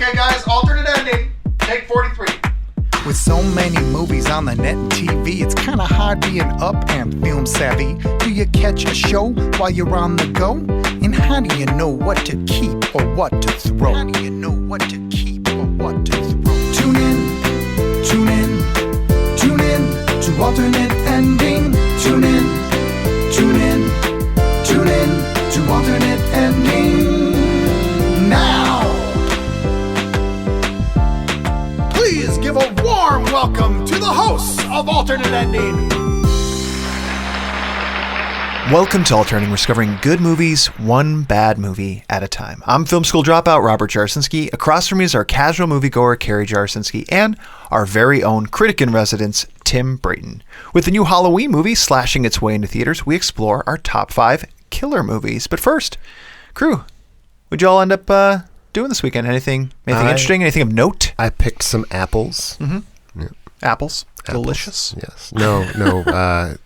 Okay, guys, alternate ending. Take 43. With so many movies on the net and TV, it's kinda hard being up and film savvy. Do you catch a show while you're on the go? And how do you know what to keep or what to throw? How do you know what to keep or what to throw? Tune in, tune in, tune in to alternate ending. Tune in, tune in, tune in to alternate ending. Now! Please give a warm welcome to the hosts of Alternate Ending. Welcome to Alternating. We're discovering good movies, one bad movie at a time. I'm film school dropout Robert Jarsinski. Across from me is our casual moviegoer Carrie Jarsinski and our very own critic in residence Tim Brayton. With the new Halloween movie slashing its way into theaters, we explore our top 5 killer movies. But first, crew, what'd y'all end up doing this weekend? Anything interesting? Anything of note? I picked some apples. Mm-hmm. Yeah. Apples? Delicious. Yes. No.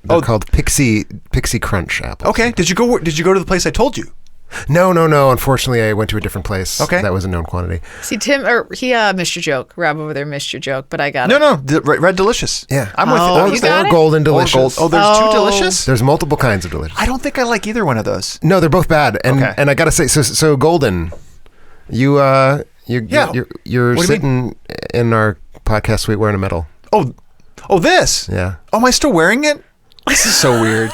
They're called Pixie Crunch apples. Okay. Did you go to the place I told you? No. Unfortunately, I went to a different place. Okay. That was a known quantity. See, Tim, he missed your joke. Rob over there missed your joke, but I got it. No. Red Delicious. Yeah. I'm with you. You got or it? Golden Delicious. Oh, there's two Delicious? There's multiple kinds of Delicious. I don't think I like either one of those. No, they're both bad. And I got to say, so Golden, you're sitting in our podcast suite wearing a medal. Oh, this? Yeah. Oh, am I still wearing it? This is so weird.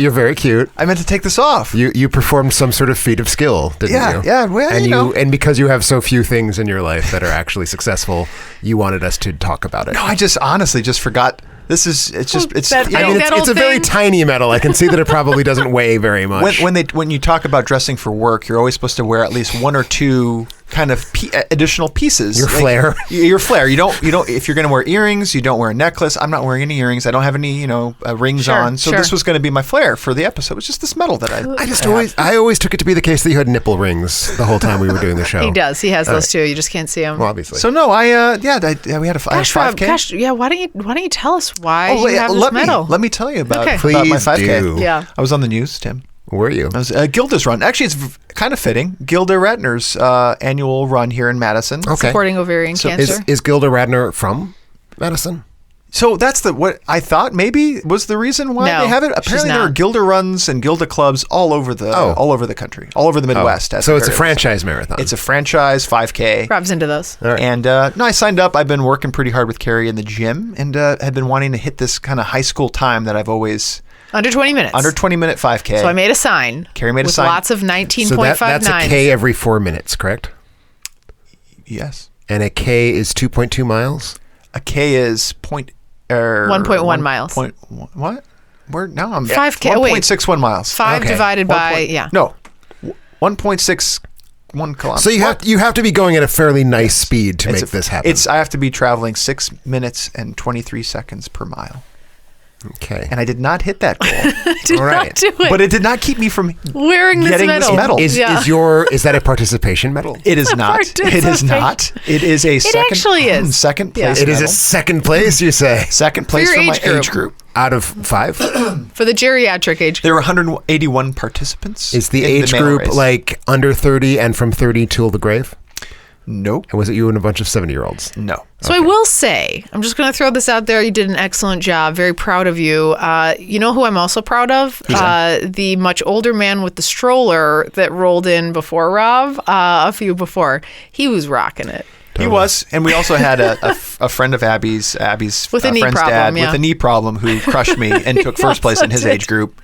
You're very cute. I meant to take this off. You performed some sort of feat of skill, didn't you? Yeah. Well, and because you have so few things in your life that are actually successful, you wanted us to talk about it. No, I just honestly just forgot. It's a very tiny medal. I can see that it probably doesn't weigh very much. When you talk about dressing for work, you're always supposed to wear at least one or two kind of additional pieces. Your flair. Your flair. You don't. If you're going to wear earrings, you don't wear a necklace. I'm not wearing any earrings. I don't have any rings on. So this was going to be my flair for the episode. It was just this medal that I always took it to be the case that you had nipple rings the whole time we were doing the show. He does. He has those too. You just can't see them. Well, obviously. So no, we had a 5K. Gosh, yeah. Why don't you tell us why you have this medal? Let me tell you about my Please 5K. do. Yeah. I was on the news, Tim. Were you? I was Gilda's run. Actually, it's kind of fitting. Gilda Radner's annual run here in Madison. Okay. Supporting ovarian cancer. Is Gilda Radner from Madison? So that's what I thought maybe was the reason why they have it. Apparently there are Gilda runs and Gilda clubs all over the country, all over the Midwest. So it's a franchise marathon. It's a franchise 5K. Rob's into those. Right. And I signed up. I've been working pretty hard with Carrie in the gym and had been wanting to hit this kind of high school time that I've always... Under 20 minutes. Under 20-minute 5K. So I made a sign. Carrie made a sign. With lots of 19.59. So that's a K every 4 minutes, correct? Yes. And a K is 2.2 miles? A K is 1.1 miles. What? Where? No, I'm 5K. 1.61 miles. 5 divided by, No, 1.61 kilometers. So you have to be going at a fairly nice speed to make this happen. I have to be traveling 6 minutes and 23 seconds per mile. Okay. And I did not hit that goal. All right. Do it. But it did not keep me from wearing getting this medal. Is that a participation medal? It is not. It is not. It is a second place. It is a second place, you say? Second place for my age group. Out of 5? For the geriatric age group. There were 181 participants. Is the age group like under 30 and from 30 till the grave? Nope. And was it you and a bunch of 70-year-olds? No. So I will say, I'm just going to throw this out there. You did an excellent job. Very proud of you. You know who I'm also proud of? The much older man with the stroller that rolled in before Rob, a few before. He was rocking it. Totally. He was. And we also had a friend of Abby's with a knee friend's problem, dad with a knee problem who crushed me and took first place in his age group.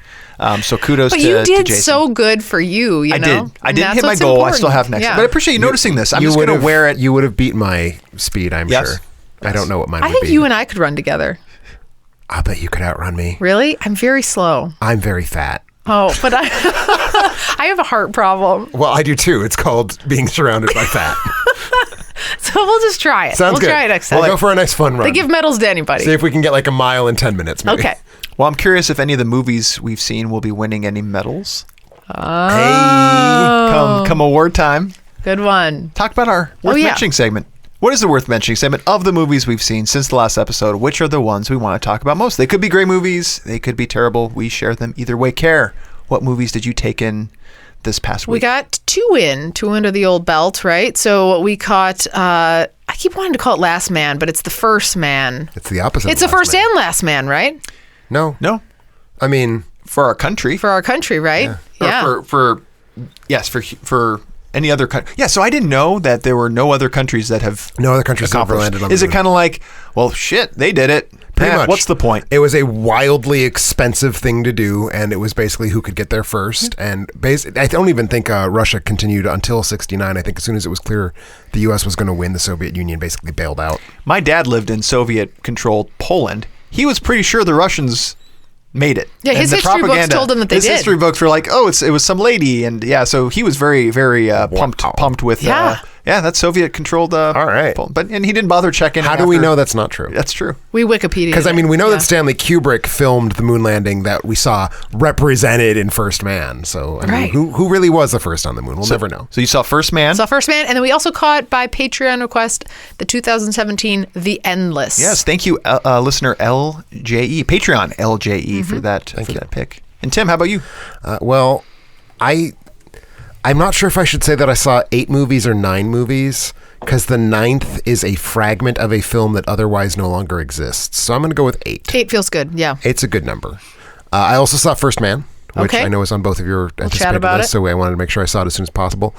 So kudos to Jason. But you did so good for you, you know? I didn't hit my goal. Important. I still have next. Yeah. But I appreciate you noticing this. I'm just going to wear it. You would have beat my speed, I'm sure. Yes. I don't know what mine would be. I think you and I could run together. I bet you could outrun me. Really? I'm very slow. I'm very fat. Oh, but I have a heart problem. Well, I do too. It's called being surrounded by fat. So we'll just try it. Sounds good. We'll try it next time. We'll go for a nice fun run. They give medals to anybody. See if we can get like a mile in 10 minutes, maybe. Okay. Well, I'm curious if any of the movies we've seen will be winning any medals. Oh. Hey, come award time. Good one. Talk about our worth mentioning segment. What is the worth mentioning segment of the movies we've seen since the last episode? Which are the ones we want to talk about most? They could be great movies. They could be terrible. We share them either way. What movies did you take in this past week? We got two under the old belt, right? So we caught, I keep wanting to call it Last Man, but it's The First Man. It's the opposite. It's the first and last man, right? No. I mean, for our country. For our country, right? Yeah. For any other country. Yeah, so I didn't know that there were no other countries that have landed on the Is it moon. kind of like, well, shit, they did it. Pretty much. What's the point? It was a wildly expensive thing to do, and it was basically who could get there first. And I don't even think Russia continued until 1969. I think as soon as it was clear the U.S. was going to win, the Soviet Union basically bailed out. My dad lived in Soviet-controlled Poland. He was pretty sure the Russians made it. Yeah, his history books told him that they did. His history books were like, it was some lady, and so he was very, very pumped with. That's Soviet-controlled. All right, and he didn't bother checking. How do we know that's not true? That's true. We Wikipedia. Because I mean, we know that Stanley Kubrick filmed the moon landing that we saw represented in First Man. So I mean, who really was the first on the moon? We'll never know. So you saw First Man. And then we also caught by Patreon request the 2017 The Endless. Yes, thank you, listener LJE, Patreon LJE for that pick. And Tim, how about you? Well, I'm not sure if I should say that I saw 8 movies or 9 movies, because the 9th is a fragment of a film that otherwise no longer exists. So I'm going to go with 8. 8 feels good, yeah. 8's a good number. I also saw First Man, which I know is on both of your anticipated lists, so I wanted to make sure I saw it as soon as possible.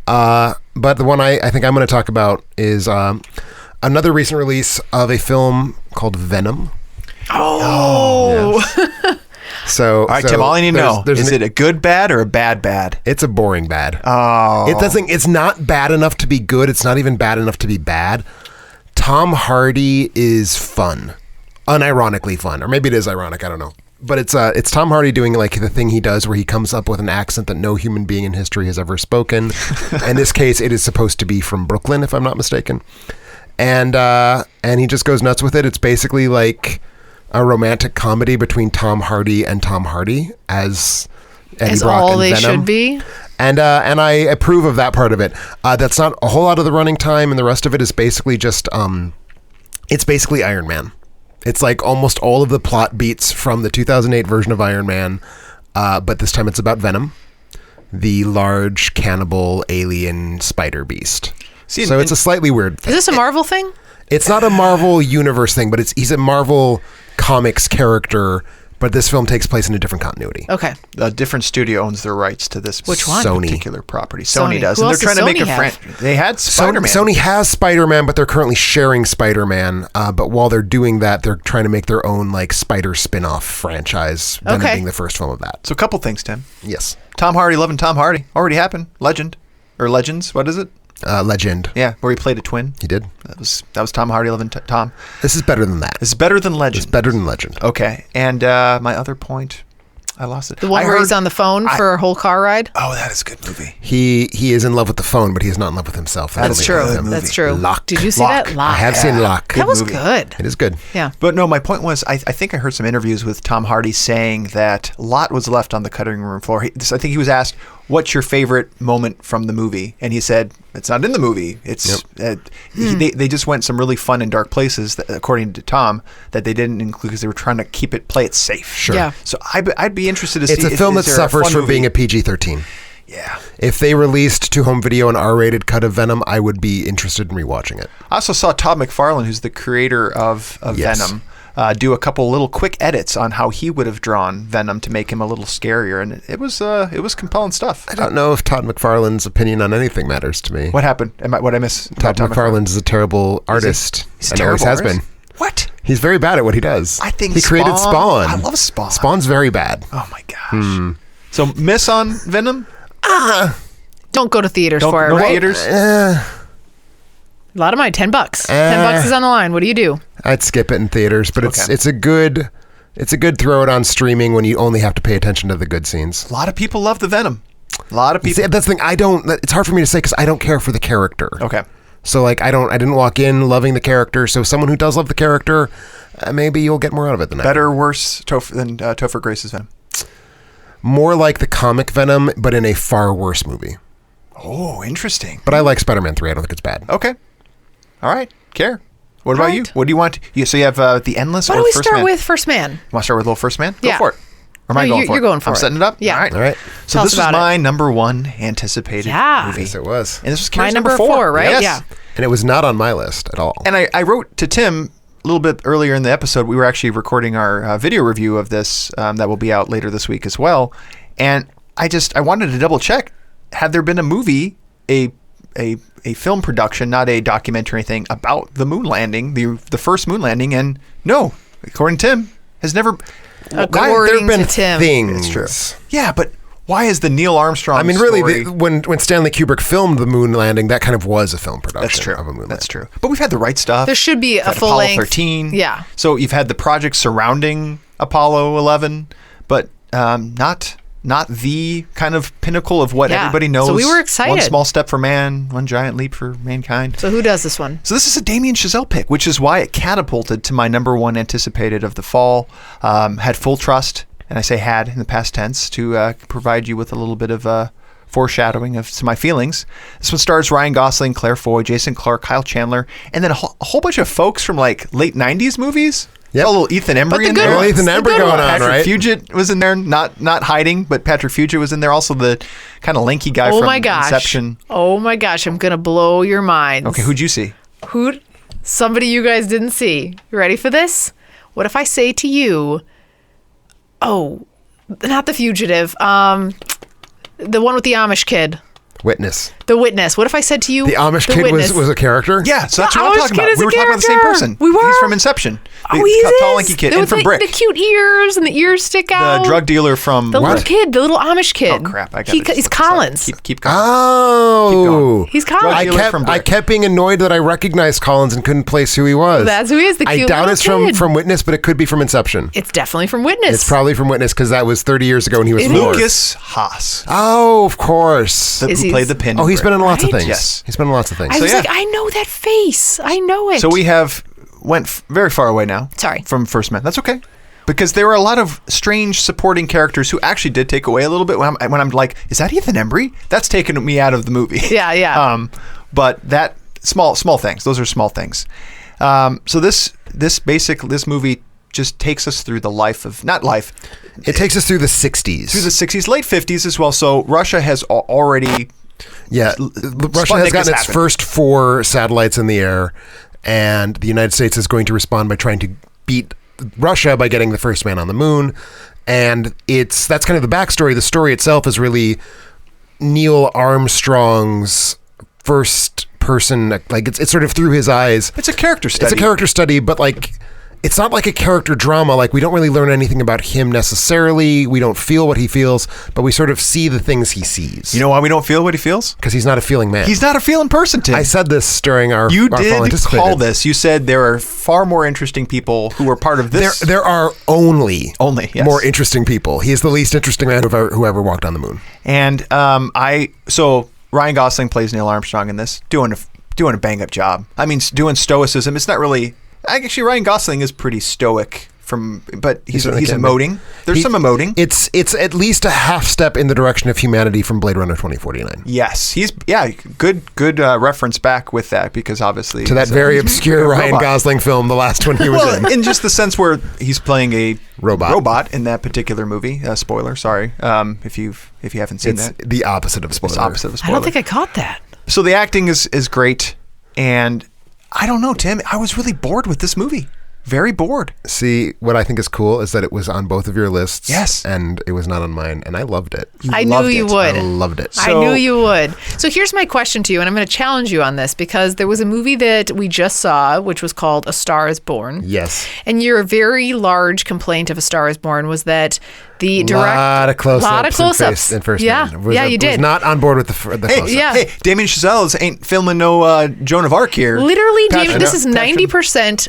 But the one I think I'm going to talk about is another recent release of a film called Venom. Oh! Yes. So, all right, Tim, all I need to know, is it a good bad or a bad? It's a boring bad. Oh. It's not bad enough to be good. It's not even bad enough to be bad. Tom Hardy is fun. Unironically fun. Or maybe it is ironic, I don't know. But it's Tom Hardy doing like the thing he does where he comes up with an accent that no human being in history has ever spoken. In this case, it is supposed to be from Brooklyn, if I'm not mistaken. And he just goes nuts with it. It's basically like a romantic comedy between Tom Hardy and Tom Hardy as Eddie Brock all and they Venom. should be. And I approve of that part of it. That's not a whole lot of the running time, and the rest of it is basically just it's basically Iron Man. It's like almost all of the plot beats from the 2008 version of Iron Man, but this time it's about Venom, the large cannibal alien spider beast. So it's a slightly weird thing. Is this a Marvel thing? It's not a Marvel universe thing, but he's a Marvel Comics character, but this film takes place in a different continuity. Okay. A different studio owns the rights to this particular property. Sony does. Who And else they're trying does to make Sony a have? franchise. They had Spider-Man. Sony has Spider-Man, but they're currently sharing Spider-Man. But while they're doing that, they're trying to make their own like Spider spin-off franchise, Venom being the first film of that. So a couple things, Tim. Yes. Tom Hardy loving Tom Hardy. Already happened. Legend. Or Legends. What is it? Legend. Yeah, where he played a twin. He did. That was Tom Hardy loving Tom. This is better than that. This is better than Legend. It's better than Legend. Okay. And my other point, I lost it. The one where he's on the phone for a whole car ride? Oh, that is a good movie. He is in love with the phone, but he is not in love with himself. That's true. That's true. Lock. Did you see that? Lock. I have seen Lock. That was good. It is good. Yeah. But no, my point was, I think I heard some interviews with Tom Hardy saying that Lot was left on the cutting room floor. I think he was asked, what's your favorite moment from the movie? And he said, it's not in the movie. It's they just went some really fun and dark places, according to Tom, that they didn't include because they were trying to play it safe. Sure. Yeah. So I'd be interested to see. It's a film that suffers from being a PG-13. Yeah. If they released to home video an R-rated cut of Venom, I would be interested in rewatching it. I also saw Todd McFarlane, who's the creator of Venom, do a couple little quick edits on how he would have drawn Venom to make him a little scarier, and it was compelling stuff. I don't know if Todd McFarlane's opinion on anything matters to me. What happened? What I miss? Todd McFarlane is a terrible artist. He's and terrible. Always has been. What? He's very bad at what he does. I think he created Spawn. I love Spawn. Spawn's very bad. Oh my gosh. So miss on Venom? Don't go to theaters for it, no right? theaters? A lot of money, $10. $10 is on the line. What do you do? I'd skip it in theaters, but it's a good throw it on streaming when you only have to pay attention to the good scenes. A lot of people love the Venom. A lot of people. See, that's the thing. It's hard for me to say because I don't care for the character. Okay. So like I didn't walk in loving the character. So someone who does love the character, maybe you'll get more out of it than Better or worse than Topher Grace's Venom? More like the comic Venom, but in a far worse movie. Oh, interesting. But I like Spider-Man 3. I don't think it's bad. Okay. All right. Care. What about you? What do you want? So you have The Endless Why or don't we First start Man? with First Man? Want to start with Little First Man? Yeah. Go for it. Or am I No, going for you're it? going for I'm it. setting it up? Yeah. All right. All right. So Tell this us was about my number one anticipated movie. Yes, it was. And this was My Carrie's number four. four, right? Yes. Yeah. And it was not on my list at all. And I wrote to Tim a little bit earlier in the episode. We were actually recording our video review of this that will be out later this week as well. And I wanted to double check. Had there been a movie, a film production, not a documentary thing, about the moon landing, the first moon landing? And no, according to Tim, has never... According to Tim. Things. It's true. Yeah, but why is the Neil Armstrong I mean, really, story... when Stanley Kubrick filmed the moon landing, that kind of was a film production. That's true. Of a moon That's landing. true. But we've had the right stuff. There should be We've a had full Apollo length. 13. Yeah. So you've had the project surrounding Apollo 11, but not the kind of pinnacle of what Yeah. everybody knows. So we were excited. One small step for man, one giant leap for mankind. So who does this one? So this is a Damien Chazelle pick, which is why it catapulted to my number one anticipated of the fall. Had full trust, and I say had in the past tense, to provide you with a little bit of foreshadowing of some of my feelings. This one stars Ryan Gosling, Claire Foy, Jason Clarke, Kyle Chandler, and then a whole bunch of folks from like late 90s movies. Yep. A little Ethan Embry the in good there. ones. Ethan The Embry good going ones. on, Patrick right? Fugit was in there, not hiding, but Patrick Fugit was in there. Also the kind of lanky guy Oh from my gosh. Inception. Oh my gosh, I'm going to blow your minds. Okay, who'd you see? Somebody you guys didn't see. You ready for this? What if I say to you, oh, not The Fugitive, the one with the Amish kid, Witness. The Witness. What if I said to you, The Amish kid Witness? was a character? Yeah, so that's The what I'm Amish talking kid about. is We a were talking about the same character. person. We were? He's from Inception. Oh, he is. Tall, lanky kid. And With from Brick. the cute ears and the ears stick out. The drug dealer from... The little kid, the little Amish kid. Oh, crap. I got it. He's Collins. Keep going. Oh. He's Collins. Drug I dealer kept, from I Brick. kept being annoyed that I recognized Collins and couldn't place who he was. That's who he is, the I cute doubt little it's kid. from Witness, but it could be from Inception. It's definitely from Witness. It's probably from Witness because that was 30 years ago when he was It four. is. Lucas Haas, Oh, of course. Is who he- played the pin. Oh, he's been in lots of Right? things. Yes. He's been in lots of things. I was yeah. like, I know that face. I know it. So we went very far away now. Sorry. From First Man. That's okay. Because there were a lot of strange supporting characters who actually did take away a little bit when I'm like, is that Ethan Embry? That's taken me out of the movie. Yeah. But that small things. Those are small things. So this movie just takes us through the life of It takes us through the 60s. through the 60s, late 50s as well. So Russia has already Yeah, Russia has Sputnik gotten its happened. first 4 satellites in the air, and the United States is going to respond by trying to beat Russia by getting the first man on the moon. And that's kind of the backstory. The story itself is really Neil Armstrong's first person, like it's sort of through his eyes. It's a character study. It's a character study, but like it's not like a character drama. Like we don't really learn anything about him necessarily. We don't feel what he feels, but we sort of see the things he sees. You know why we don't feel what he feels? Because he's not a feeling man. He's not a feeling person, Tim. I said this during our You our Fall did Anticipated. call this. You said there are far more interesting people who were part of this. There are only Only, yes. more interesting people. He is the least interesting man who ever walked on the moon. And so Ryan Gosling plays Neil Armstrong in this, doing a bang up job. I mean, doing stoicism. It's not really. Actually, Ryan Gosling is pretty stoic. But he's certainly can be. emoting. There's some emoting. It's at least a half step in the direction of humanity from Blade Runner 2049. Yes, good reference back with that because obviously To that very obscure Ryan robot. Gosling film, the last one he was in. Well, in just the sense where he's playing a Robot. in that particular movie. Spoiler, sorry, if you haven't seen It's that. the opposite of spoiler. It's opposite of I spoiler. don't think I caught that. So the acting is great, and I don't know, Tim. I was really bored with this movie. Very bored. See, what I think is cool is that it was on both of your lists. Yes. And it was not on mine, and I loved it. I knew loved you it. would. I loved it. I knew you would. So here's my question to you, and I'm going to challenge you on this because there was a movie that we just saw, which was called A Star is Born. Yes. And your very large complaint of A Star is Born was that the direct... lot of close-ups. Lot of close-ups. In First Yeah, Man. Was, yeah, you did. Was not on board with the close-ups. yeah. Hey, Damien Chazelle ain't filming no Joan of Arc here. Literally, Passion. David, this is 90%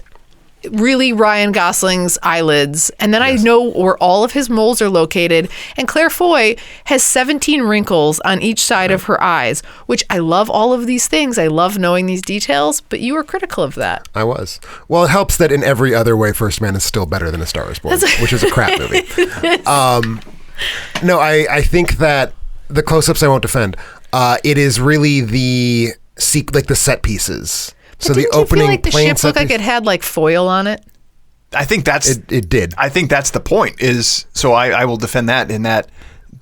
really Ryan Gosling's eyelids. And then I know where all of his moles are located. And Claire Foy has 17 wrinkles on each side of her eyes, which I love all of these things. I love knowing these details, but you were critical of that. I was. Well, it helps that in every other way, First Man is still better than A Star is Born, which is a crap movie. No, I think that the close-ups I won't defend. It is really the set pieces. So the Didn't you opening feel like the plane ship set looked like piece- it had like foil on it? I think that's it did. I think that's the point. So I will defend that in that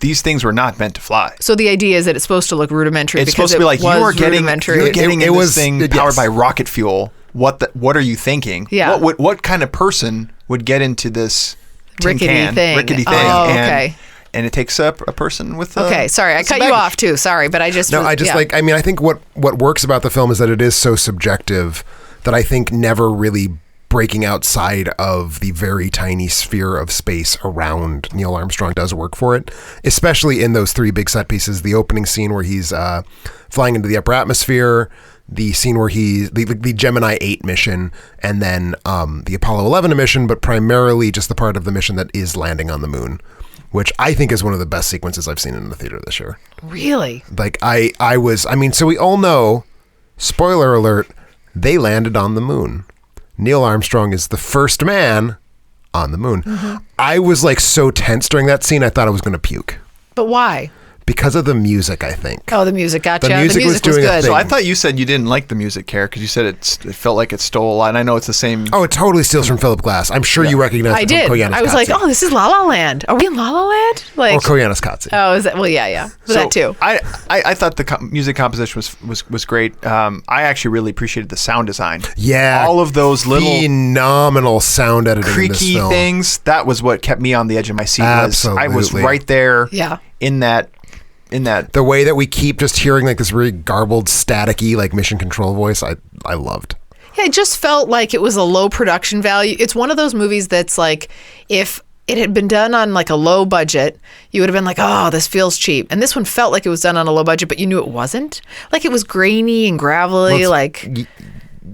these things were not meant to fly. So the idea is that it's supposed to look rudimentary. It's because supposed to be like was you are getting rudimentary. in this thing powered by rocket fuel. What are you thinking? Yeah. What kind of person would get into this rickety thing? Oh, okay. And it takes a person with okay. Sorry, I cut you off too. Sorry, but I just I mean, I think what works about the film is that it is so subjective that I think never really breaking outside of the very tiny sphere of space around Neil Armstrong does work for it, especially in those three big set pieces. The opening scene where he's flying into the upper atmosphere, the scene where the Gemini 8 mission, and then the Apollo 11 mission, but primarily just the part of the mission that is landing on the moon, which I think is one of the best sequences I've seen in the theater this year. Really? Like so we all know, spoiler alert, they landed on the moon. Neil Armstrong is the first man on the moon. Mm-hmm. I was like so tense during that scene, I thought I was going to puke. But why? Because of the music, I think. Oh, the music, gotcha. The music was doing good. a thing. So I thought you said you didn't like the music, Care, because you said it felt like it stole a lot. And I know it's the same. Oh, it totally steals from Philip Glass. I'm sure you recognize it. I did. I was like, oh, this is La La Land. Are we in La La Land? Or Koyaanisqatsi. Oh, is that? Well, yeah. But that too. I thought the music composition was great. I actually really appreciated the sound design. Yeah. All of those little phenomenal sound editing in this creaky film. things. That was what kept me on the edge of my seat. Absolutely. I was right there. Yeah. In that. The way that we keep just hearing like this really garbled, staticky, like mission control voice, I loved. Yeah, it just felt like it was a low production value. It's one of those movies that's like, if it had been done on like a low budget, you would have been like, oh, this feels cheap. And this one felt like it was done on a low budget, but you knew it wasn't. Like it was grainy and gravelly,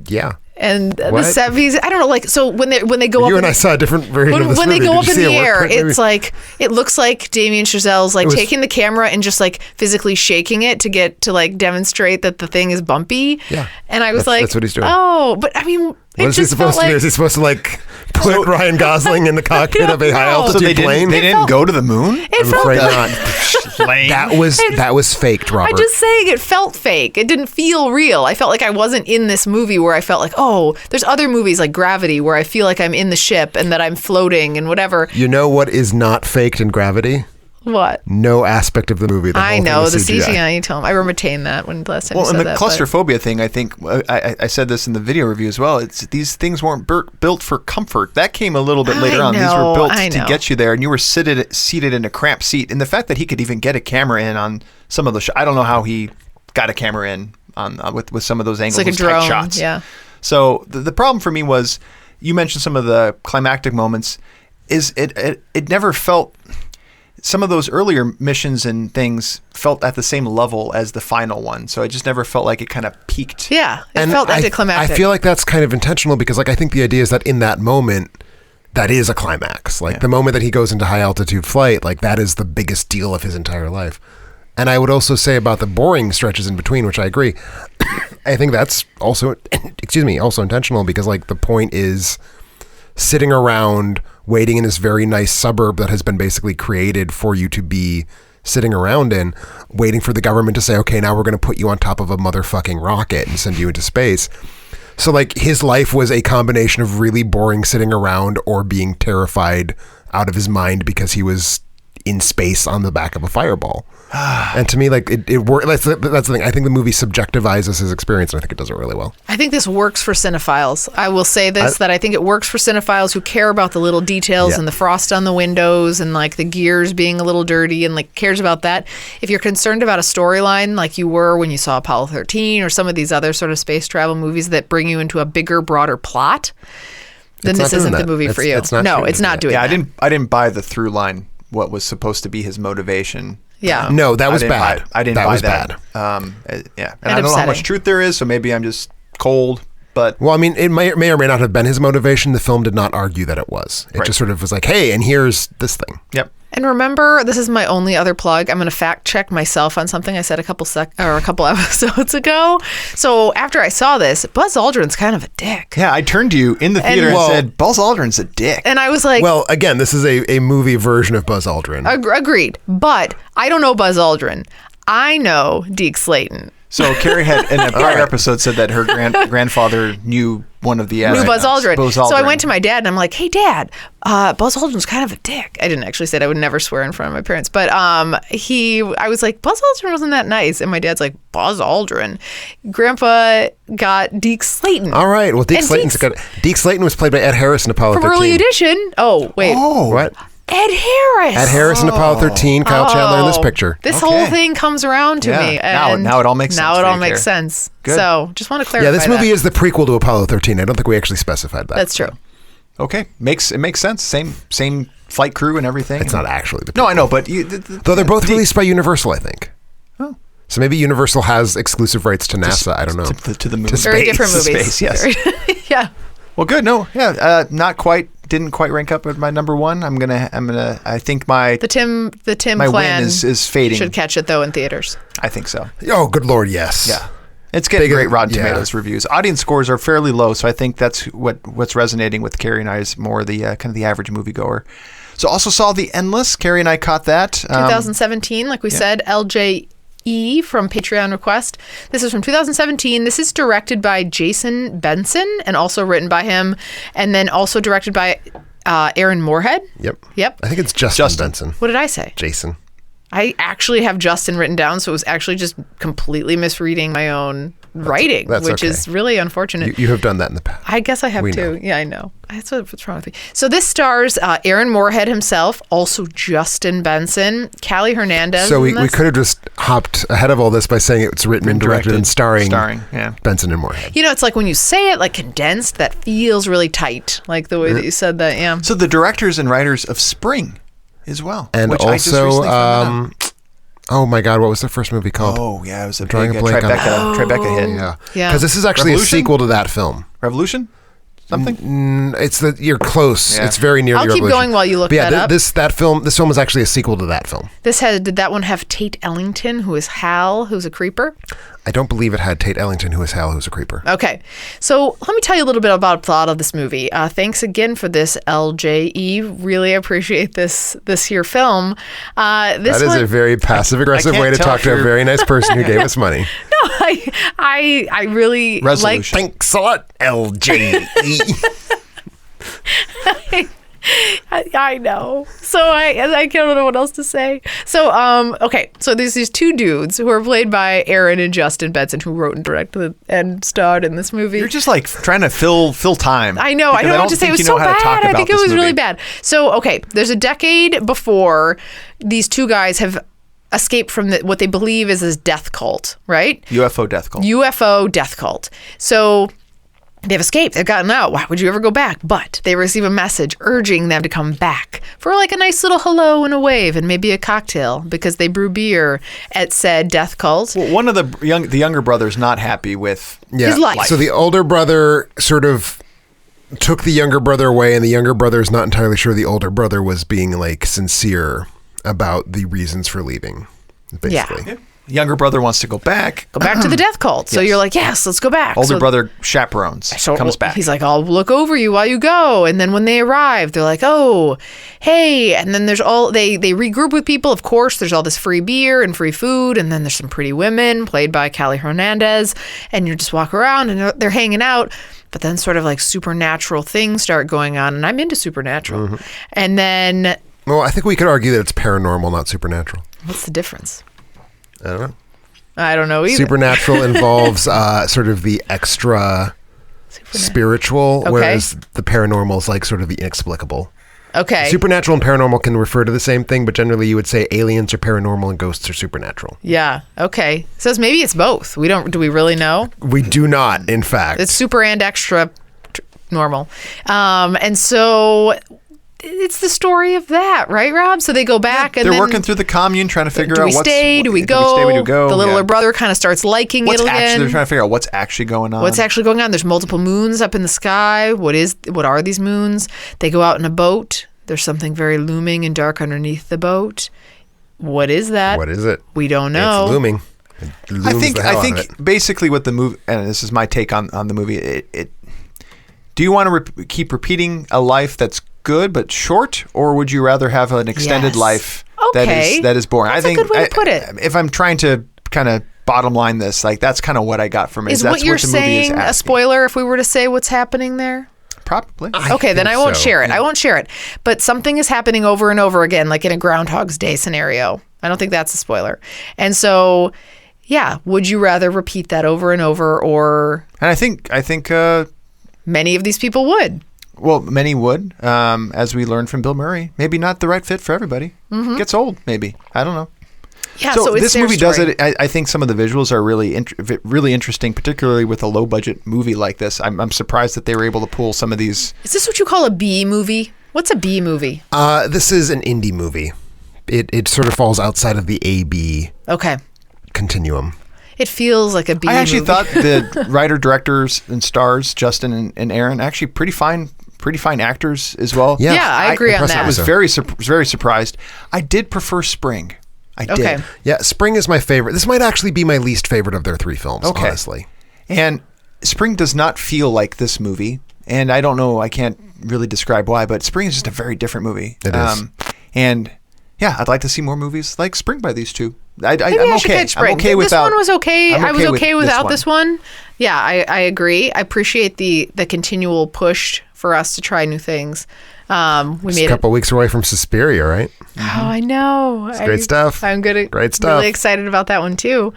yeah. And the 70s, I don't know, like, so when they go up... You and I saw a different version of this when movie. they go up in the air, maybe? it's like, it looks like Damien Chazelle's like taking the camera and just like physically shaking it to like demonstrate that the thing is bumpy. Yeah. And I was that's what he's doing. Oh, but I mean... What is he supposed to do? Is he supposed to like put Ryan Gosling in the cockpit of a high altitude plane? They didn't go to the moon? I'm afraid not. That was faked, Robert. I'm just saying it felt fake. It didn't feel real. I felt like I wasn't in this movie where I felt like, oh, there's other movies like Gravity where I feel like I'm in the ship and that I'm floating and whatever. You know what is not faked in Gravity? What? No aspect of the movie. I know, the CGI. You told me. I retained that when last time you said that. Well, and the claustrophobia thing, I think, I said this in the video review as well, these things weren't built for comfort. That came a little bit later on. These were built to get you there, and you were seated in a cramped seat. And the fact that he could even get a camera in on some of the I don't know how he got a camera in on with some of those angles, it's like a drone, shots. Yeah. So the problem for me was, you mentioned some of the climactic moments, is it never felt... Some of those earlier missions and things felt at the same level as the final one, so I just never felt like it kind of peaked. Yeah, it felt anticlimactic. I feel like that's kind of intentional because, like, I think the idea is that in that moment, that is a climax. Like the moment that he goes into high altitude flight, like that is the biggest deal of his entire life. And I would also say about the boring stretches in between, which I agree. I think that's also, also intentional because, like, the point is sitting around waiting in this very nice suburb that has been basically created for you to be sitting around in, waiting for the government to say, okay, now we're going to put you on top of a motherfucking rocket and send you into space. So like his life was a combination of really boring sitting around or being terrified out of his mind because he was in space on the back of a fireball. And to me, like it worked. That's the thing. I think the movie subjectivizes his experience, and I think it does it really well. I think this works for cinephiles. I will say this, that I think it works for cinephiles who care about the little details and the frost on the windows and like the gears being a little dirty and like cares about that. If you're concerned about a storyline like you were when you saw Apollo 13 or some of these other sort of space travel movies that bring you into a bigger, broader plot, then this isn't the movie for you. It's not doing that. Yeah, I didn't buy the through line, what was supposed to be his motivation. Yeah. No, that was bad. I didn't buy that. And I don't know how much truth there is, so maybe I'm just cold. But well, I mean, it may or may not have been his motivation. The film did not argue that it was. It just sort of was like, hey, and here's this thing. Yep. And remember, this is my only other plug. I'm going to fact check myself on something I said a couple episodes ago. So after I saw this, Buzz Aldrin's kind of a dick. Yeah, I turned to you in the theater and said, Buzz Aldrin's a dick. And I was like... Well, again, this is a movie version of Buzz Aldrin. Agreed. But I don't know Buzz Aldrin. I know Deke Slayton. So Carrie had in a prior episode said that her grandfather knew one of the Knew Buzz Aldrin. So I Aldrin. went to my dad and I'm like, "Hey, Dad, Buzz Aldrin's kind of a dick." I didn't actually say it. I would never swear in front of my parents, but I was like, "Buzz Aldrin wasn't that nice," and my dad's like, "Buzz Aldrin." Grandpa got Deke Slayton. All right. Well, Deke Slayton was played by Ed Harris in Apollo from 13. Early Edition. Oh wait, What? Ed Harris. Ed Harris in Apollo 13. Kyle Chandler in this picture. This Okay. whole thing comes around to Yeah. me. Now it all makes sense Now it for all you, makes Carrie. sense. Good. So just want to clarify. Yeah, this movie that. is the prequel to Apollo 13. I don't think we actually specified that. That's true. Okay, it makes sense. Same flight crew and everything. It's not actually the prequel. No, I know, but Though they're both released by Universal, I think. Oh. So maybe Universal has exclusive rights to NASA. I don't know. to the moon. To Very different Space, movies. yes. Yeah. Well, good. No, yeah, didn't quite rank up at my number one. I think The Tim my clan win is fading. should catch it though in theaters. I think so. Oh, good Lord, yes. Yeah. It's getting Bigger- great Rotten yeah. Tomatoes reviews. Audience scores are fairly low, so I think that's what's resonating with Carrie and I is more the kind of the average moviegoer. So also saw The Endless. Carrie and I caught that. 2017, like we said, LJE from Patreon request. This is from 2017. This is directed by Jason Benson and also written by him, and then also directed by Aaron Moorhead. Yep. Yep. I think it's Justin Benson. What did I say? Jason. I actually have Justin written down, so it was actually just completely misreading my own writing, that's which okay. is really unfortunate. You have done that in the past. I guess I have We too. know. Yeah, I know. That's what's wrong with me. So this stars Aaron Moorhead himself, also Justin Benson, Callie Hernandez. So we in this. could have just hopped ahead of all this by saying it's written and directed and starring yeah. Benson and Moorhead. You know, it's like when you say it like condensed, that feels really tight, like the way that you said that. Yeah. So the directors and writers of Spring as well. And which I just also, recently found out. oh my God, what was the first movie called? Oh, yeah, it was a Drawing big a blank on- Tribeca hit. Yeah. Yeah. Because this is actually Revolution? a sequel to that film. Revolution? Something? You're close. Yeah. It's very near I'll the keep Revolution. going while you look But yeah, that up. This film is actually a sequel to that film. Did that one have Tate Ellington, who is Hal, who's a creeper? I don't believe it had Tate Ellington, who is Hal, who's a creeper. Okay, so let me tell you a little bit about the plot of this movie. Thanks again for this, LJE. Really appreciate this here film. That is a very passive-aggressive I can't way to tell talk if to a you're- very nice person who gave us money. No, I really Resolution. Thanks a lot, LJE. I know. So I don't know what else to say. So okay. So there's these two dudes who are played by Aaron and Justin Benson, who wrote and directed and starred in this movie. You're just like trying to fill time. I know. I Because don't know what to say. It think was you so know how to talk bad. I about think it this was really movie. bad. So okay, there's a decade before these two guys have escaped from what they believe is this death cult, right? UFO death cult. UFO death cult. So they've escaped. They've gotten out. Why would you ever go back? But they receive a message urging them to come back for like a nice little hello and a wave and maybe a cocktail because they brew beer at said death cult. Well, one of the younger brother's not happy with His life. So the older brother sort of took the younger brother away, and the younger brother is not entirely sure the older brother was being like sincere about the reasons for leaving. Basically. Yeah. younger brother wants to go back. Go back to the death cult. So Yes. you're like, yes, let's go back. Older So- brother chaperones, So comes back. He's like, I'll look over you while you go. And then when they arrive, they're like, oh, hey. And then there's all, they regroup with people. Of course, there's all this free beer and free food. And then there's some pretty women played by Callie Hernandez. And you just walk around and they're hanging out. But then sort of like supernatural things start going on. And I'm into supernatural. Mm-hmm. And then Well, I think we could argue that it's paranormal, not supernatural. what's the difference? I don't know. I don't know either. Supernatural involves sort of the extra spiritual, Okay. whereas the paranormal is like sort of the inexplicable. Okay. Supernatural and paranormal can refer to the same thing, but generally you would say aliens are paranormal and ghosts are supernatural. Yeah. Okay. So maybe it's both. Do we really know? We do not, in fact. It's super and extra normal. And so it's the story of that, right, Rob? So they go back and They're then working through the commune trying to figure do out we what's stay? Do we do we stay? go? Do we go? The littler Yeah. brother kind of starts liking What's it actually? again. They're trying to figure out what's actually going on. What's actually going on? There's multiple moons up in the sky. What are these moons? They go out in a boat. There's something very looming and dark underneath the boat. What is that? What is it? We don't know. It's looming. It looms I think the hell out of it. basically what the movie, and this is my take on the movie. It do you want to keep repeating a life that's good but short, or would you rather have an extended Yes. life Okay. that is boring? That's I think a good way to put it. If I'm trying to kind of bottom line this. Like, that's kind of what I got from it. Is That's what you're the movie is saying a asking. spoiler if we were to say what's happening there? Probably. Okay, then think I won't so. share it. I won't share it. But something is happening over and over again, like in a Groundhog's Day scenario. I don't think that's a spoiler. And so, yeah, would you rather repeat that over and over, or And I think many of these people would? well, many would, as we learned from Bill Murray. Maybe not the right fit for everybody. Gets old, maybe. I don't know. Yeah, So, it's this their movie story. does it. I think some of the visuals are really interesting, particularly with a low budget movie like this. I'm surprised that they were able to pull some of these. Is this what you call a B movie? What's a B movie? This is an indie movie. It sort of falls outside of the A-B Okay. continuum. It feels like a B I actually movie. thought the writer, directors, and stars, Justin and Aaron, actually pretty fine actors as well. Yeah. Yeah, I agree on impressive. that. I was very surprised. I did prefer Spring. I did. Okay. Yeah, Spring is my favorite. This might actually be my least favorite of their 3 films, Okay. honestly. And Spring does not feel like this movie. And I don't know, I can't really describe why, but Spring is just a very different movie. It is. And yeah, I'd like to see more movies like Spring by these two. Maybe I'm I should okay. catch Spring. I'm okay This without. one was okay. I'm I was okay with without this one. Yeah, I agree. I appreciate the continual push for us to try new things. We Just made a it. couple weeks away from Suspiria, right? Oh, I know. It's great stuff. I'm good. Great stuff. Really excited about that one too.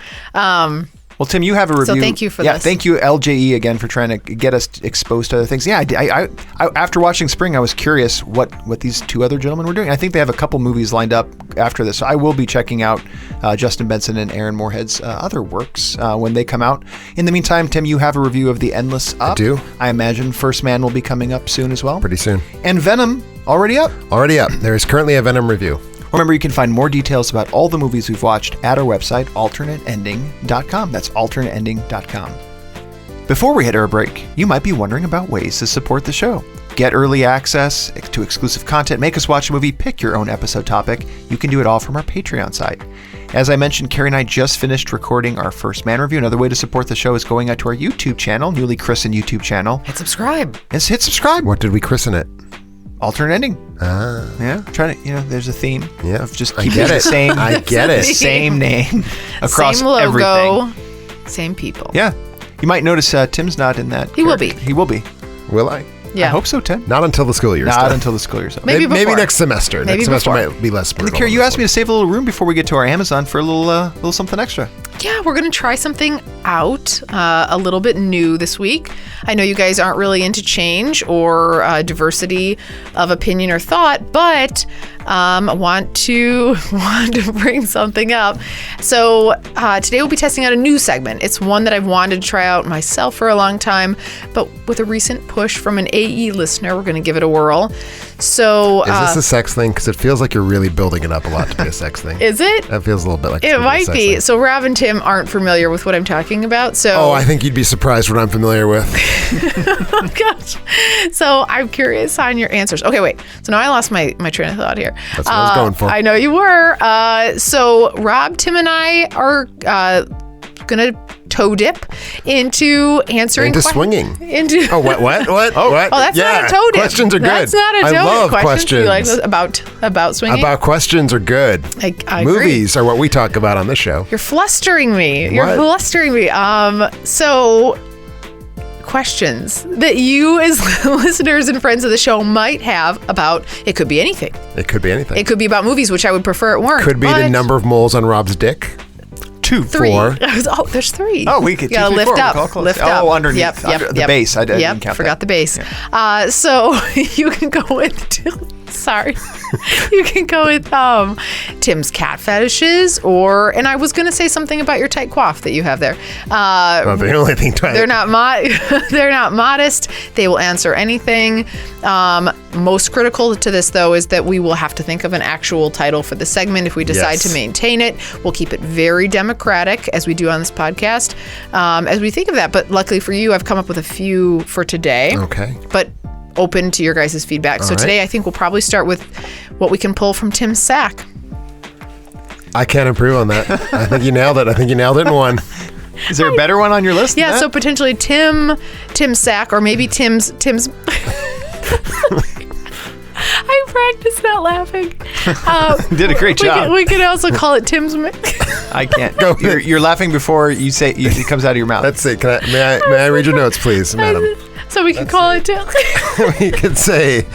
Well, Tim, you have a review. thank you for yeah, this. thank you, LJE, again, for trying to get us exposed to other things. Yeah, I after watching Spring, I was curious what these two other gentlemen were doing. I think they have a couple movies lined up after this. So I will be checking out Justin Benson and Aaron Moorhead's other works when they come out. In the meantime, Tim, you have a review of The Endless Up. I do. I imagine First Man will be coming up soon as well. Pretty soon. And Venom, already up. Already up. There is currently a Venom review. Remember, you can find more details about all the movies we've watched at our website, alternateending.com. That's alternateending.com. Before we hit our break, you might be wondering about ways to support the show. Get early access to exclusive content, make us watch a movie, pick your own episode topic. You can do it all from our Patreon site. As I mentioned, Carrie and I just finished recording our First Man review. Another way to support the show is going out to our YouTube channel, newly christened YouTube channel. Hit subscribe. And hit subscribe. What did we christen it? Alternate ending. Yeah, trying to, there's a theme Yeah. of just I keeping get the it. same. I get it. Same name across Same logo. everything. Same people. Yeah. You might notice Tim's not in that. He will be. He will be. Will I? Yeah. I hope so, Tim. Not until the school year. Not until the school year's up. Maybe Maybe before. next semester. Maybe Next semester before. might be less brutal. Carrie, you asked me to save a little room before we get to our Amazon for a little something extra. Yeah, we're going to try something out a little bit new this week. I know you guys aren't really into change or diversity of opinion or thought, but want to bring something up. So today we'll be testing out a new segment. It's one that I've wanted to try out myself for a long time, but with a recent push from an AE listener, we're going to give it a whirl. So Is this a sex thing? Because it feels like you're really building it up a lot to be a sex thing. is it? That feels a little bit like it's It gonna might a sex be. thing. So Rob and Tim aren't familiar with what I'm talking about. So Oh, I think you'd be surprised what I'm familiar with. Oh, gosh. So I'm curious on your answers. Okay, wait. So now I lost my train of thought here. That's what I was going for. I know you were. So Rob, Tim, and I are gonna toe dip into answering Into swinging. Into Oh, what? What? Oh, that's not a toe dip. Questions are good. That's not a toe dip. I love questions. You like those? About swinging? About questions are good. I agree. Movies are what we talk about on this show. You're flustering me. You're What? flustering me. So questions that you as listeners and friends of the show might have about, it could be anything. It could be anything. It could be about movies, which I would prefer it weren't. Could be the but number of moles on Rob's dick. 2, 3. 4. Oh, there's 3. Oh, we could You gotta 2, 3, lift 4. up. We're all close. Lift Oh, up. underneath. Yep, Under the base. I didn't count forgot that. the base. So you can go with sorry. You can go with Tim's cat fetishes, and I was gonna say something about your tight coif that you have there. Well, the only thing to They're not they're not modest. They will answer anything. Most critical to this, though, is that we will have to think of an actual title for the segment if we decide Yes. to maintain it. We'll keep it very democratic, as we do on this podcast, as we think of that. But luckily for you, I've come up with a few for today. Okay. But open to your guys' feedback. So right. today, I think we'll probably start with what we can pull from Tim's sack. I can't improve on that. I think you nailed it. I think you nailed it in one. Is there a better one on your list? Yeah, than so that? potentially Tim's sack, or maybe Tim's. I practiced not laughing. You did a great job. We could also call it Tim's. I can't. Go. You're laughing before you say it comes out of your mouth. Let's see. May I read your notes, please, madam? So we can call it Tim. We could say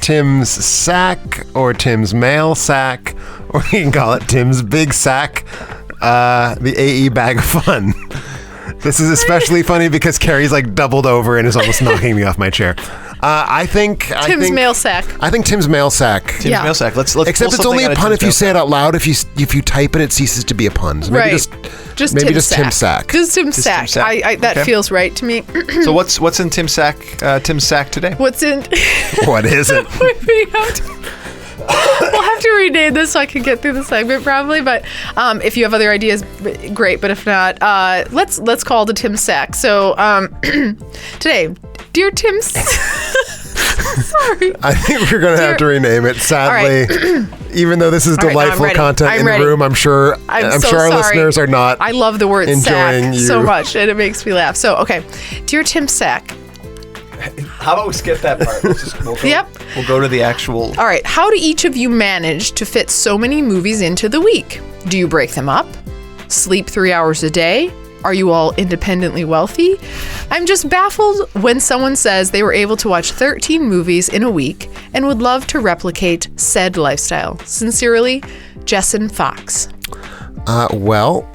Tim's sack or Tim's mail sack, or we can call it Tim's big sack, the AE bag of fun. This is especially funny because Carrie's like doubled over and is almost knocking me off my chair. I think Tim's mail sack. I think Tim's mail sack. Tim's mail sack. Let's Except it's only a pun if you say it out loud. If you type it, it ceases to be a pun. So maybe Just Tim's sack. Just Tim's sack. That feels right to me. So what's in Tim's sack? Tim's sack today. What's in? What is it? We'll have to rename this so I can get through the segment probably. But if you have other ideas, great. But if not, let's call it a Tim sack. So today, dear Tim. Sorry. I think we're going to have to rename it. Sadly, even though this is delightful content in the room, I'm sure our listeners are not. I love the word enjoying sack so much, and it makes me laugh. So okay, dear Tim Sack. How about we skip that part? We'll go to the actual. All right. How do each of you manage to fit so many movies into the week? Do you break them up? Sleep 3 hours a day? Are you all independently wealthy? I'm just baffled when someone says they were able to watch 13 movies in a week and would love to replicate said lifestyle. Sincerely, Jessen Fox. Well,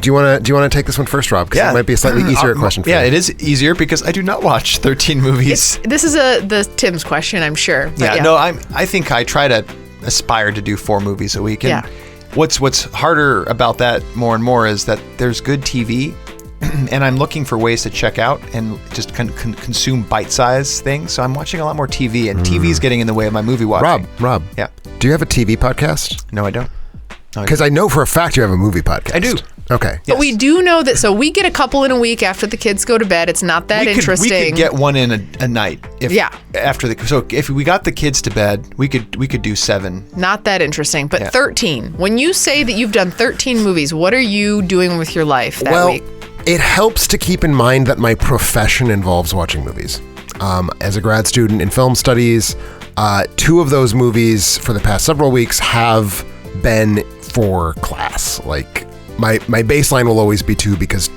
do you want to take this one first, Rob? Because it might be a slightly easier question for you. Yeah, it is easier because I do not watch 13 movies. This is the Tim's question, I'm sure. Yeah, no, I think I try to aspire to do 4 movies a week. And what's harder about that more and more is that there's good TV, and I'm looking for ways to check out and just consume bite-sized things. So I'm watching a lot more TV, and TV is getting in the way of my movie watching. Rob. Yeah. Do you have a TV podcast? No, I don't. Because I know for a fact you have a movie podcast. I do. Okay. But we do know that, so we get a couple in a week after the kids go to bed. It's not that interesting. We could get one in a night. So if we got the kids to bed, we could do 7. Not that interesting, but 13. When you say that you've done 13 movies, what are you doing with your life that week? It helps to keep in mind that my profession involves watching movies. As a grad student in film studies, 2 of those movies for the past several weeks have been for class. Like my baseline will always be 2 because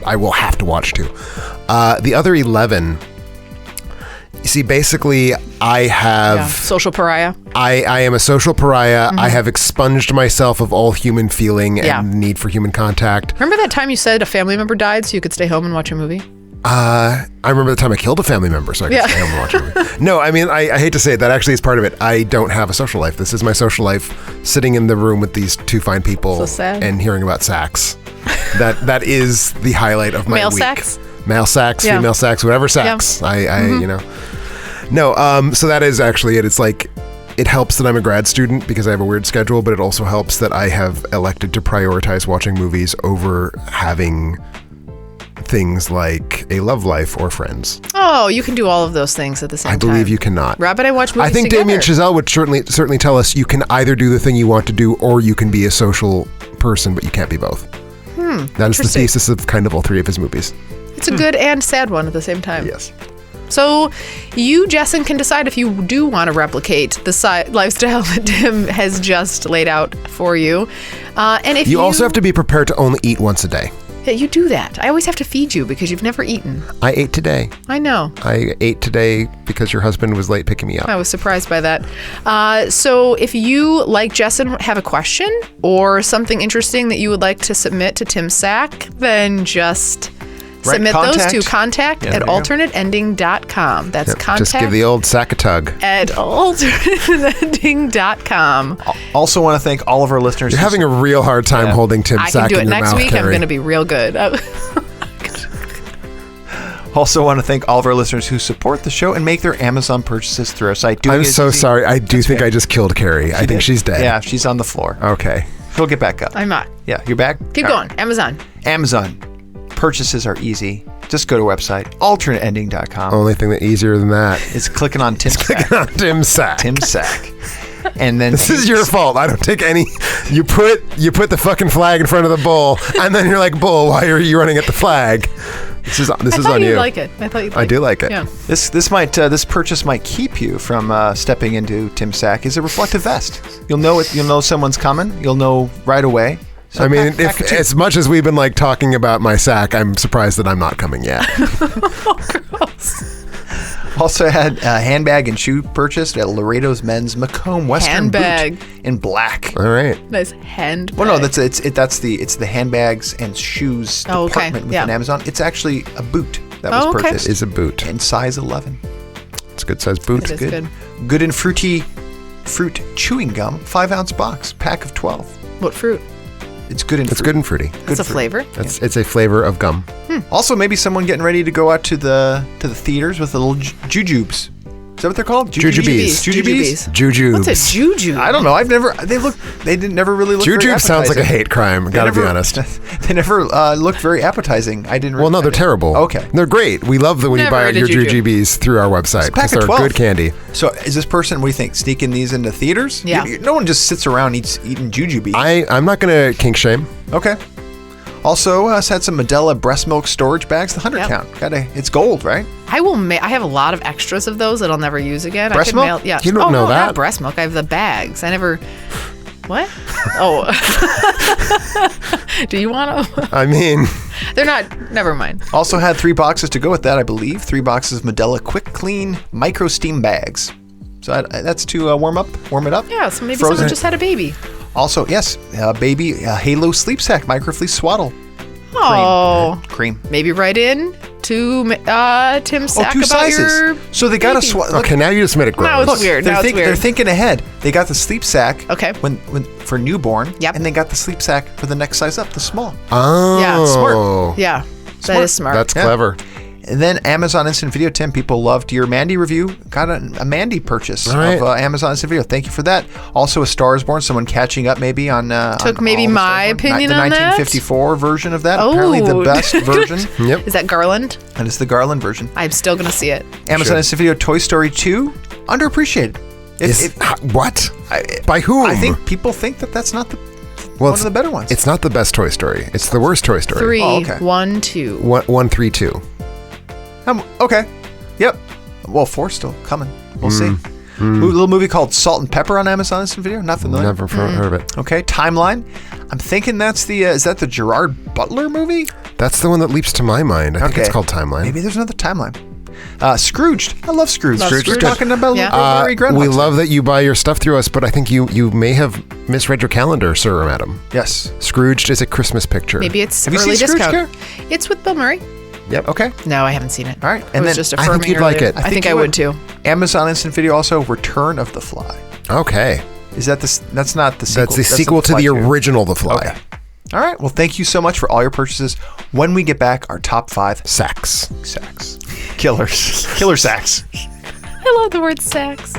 I will have to watch 2. The other 11, you see, basically I have social pariah. I am a social pariah. I have expunged myself of all human feeling and need for human contact. Remember that time you said a family member died so you could stay home and watch a movie? I remember the time I killed a family member so I could stay home and watch a movie. No, I mean, I hate to say it, that actually is part of it. I don't have a social life. This is my social life, sitting in the room with these 2 fine people and hearing about sacks. That is the highlight of my week. Male sacks, female sacks, whatever sacks. You know. No, so that is actually it. It's like, it helps that I'm a grad student because I have a weird schedule, but it also helps that I have elected to prioritize watching movies over having things like a love life or friends. Oh, you can do all of those things at the same time. I believe you cannot. Rob and I watch movies I think together. Damien Chazelle would certainly tell us you can either do the thing you want to do or you can be a social person, but you can't be both. That is the thesis of kind of all 3 of his movies. It's a good and sad one at the same time. Yes. So you, Jessen, can decide if you do want to replicate the lifestyle that Tim has just laid out for you. And if you also have to be prepared to only eat once a day. Yeah, you do that. I always have to feed you because you've never eaten. I ate today. I know. I ate today because your husband was late picking me up. I was surprised by that. So if you, like Jessen, have a question or something interesting that you would like to submit to Tim Sack, then just submit those to contact at alternateending.com. That's contact. Just give the old sack a tug. At alternateending.com. Also want to thank all of our listeners. You're having a real hard time holding Tim Sack in your mouth, I can do it next week. Carrie. I'm going to be real good. Also want to thank all of our listeners who support the show and make their Amazon purchases through our site. I'm so sorry. I do think I just killed Carrie. I think she's dead. Yeah, she's on the floor. Okay. She'll get back up. I'm not. Yeah, you're back? Keep going. Amazon. Purchases are easy. Just go to our website, alternateending.com. Only thing that easier than that is clicking on Tim Sack. Clicking on Tim Sack. Tim Sack. And then this is your fault. I don't take any. You put the fucking flag in front of the bull, and then you're like, "Bull, why are you running at the flag?" This is on you. I thought you'd like it. I do like it. Yeah. This purchase might keep you from stepping into Tim Sack. Is a reflective vest. You'll know it. You'll know someone's coming. You'll know right away. So I mean, pack of two. as much as we've been like talking about my sack, I'm surprised that I'm not coming yet. Also had a handbag and shoe purchased at Laredo's Men's Macomb Western Handbag. Boot in black. All right. Nice handbag. Well, no, it's the handbags and shoes Oh, okay. department within Yeah. Amazon. It's actually a boot that was Oh, okay. purchased. It is a boot. in size 11. It's a good size boot. It is good. Good and fruity fruit chewing gum, 5-ounce box, pack of 12. What fruit? It's good and It's good and fruity. It's a flavor. It's a flavor of gum. Also, maybe someone getting ready to go out to the theaters with the little jujubes. Is that what they're called? Jujubes. Jujubes? Jujubes. What's a juju? I don't know. They didn't never really look very Jujube appetizing. sounds like a hate crime. Gotta be honest. They never looked very appetizing. I didn't. Well, no, they're terrible. Okay. They're great. We love that when you Never buy ate a your jujube. jujubes through our website Pack because of they're 12. good candy. So, is this person? What do you think? Sneaking these into theaters? Yeah. No one just sits around eating jujubes. I'm not going to kink shame. Okay. Also, had some Medela breast milk storage bags. The 100 Yep. count. It's gold, right? I will. I have a lot of extras of those that I'll never use again. Breast I could milk? Mail, yeah. You don't know no, that? Not breast milk. I have the bags. I never. What? Oh. Do you want them? I mean, They're not. Never mind. Also had 3 boxes to go with that, I believe. 3 boxes of Medela Quick Clean Micro Steam bags. So that's to warm it up. Yeah. So maybe Frozen. someone just had a baby. Also, yes, baby Halo Sleep Sack Microfleece Swaddle Oh. cream. Maybe write in to Tim Sack 2 about sizes. your. So they got a baby. swaddle. okay, now you just made it Now gross. it's weird. They're, Now it's weird. they're thinking ahead. They got the sleep sack. Okay. When for newborn. Yep. And they got the sleep sack for the next size up, the small. Oh, Yeah, smart. Yeah. That is smart. That's Yeah. clever. And then Amazon Instant Video, Tim, people loved your Mandy review. Got a Mandy purchase All right. of Amazon Instant Video. Thank you for that. Also, A Star is Born, someone catching up maybe on. Took on maybe all of A Star my is Born. opinion the on that? 1954 version of that. Oh. Apparently the best version. Yep. Is that Garland? And it's the Garland version. I'm still gonna see it. Amazon Sure. Instant Video, Toy Story 2, underappreciated. What? By whom? I think people think that's not one of the better ones. It's not the best Toy Story. It's the worst Toy Story. 3, Oh, okay. 1, 2. 1, 3, 2. Okay. Yep. Well, 4's still coming. We'll see. Mm. A little movie called Salt and Pepper on Amazon Instant Video. Not familiar. Never heard of it. Okay. Timeline. I'm thinking that's is that the Gerard Butler movie? That's the one that leaps to my mind. I think it's Okay. called Timeline. Maybe there's another Timeline. Scrooged. I love Scrooge. Love We're Scrooge. talking about Yeah. Murray Groundhog we Day. love that you buy your stuff through us, but I think you may have misread your calendar, sir or madam. Yes. Scrooged is a Christmas picture. Maybe it's Have you early seen Scrooge, discount. It's with Bill Murray. Yep. Okay. No, I haven't seen it. All right. I And was then just I think affirming you'd like earlier. it. I think you I would too. Amazon Instant Video also Return of the Fly. Okay. Is that that's not the sequel? That's the sequel to Fly the 2. original The Fly. Okay. All right. Well, thank you so much for all your purchases. When we get back, our top 5 Sacks. sacks. Killers. Killer sacks. I love the word sex.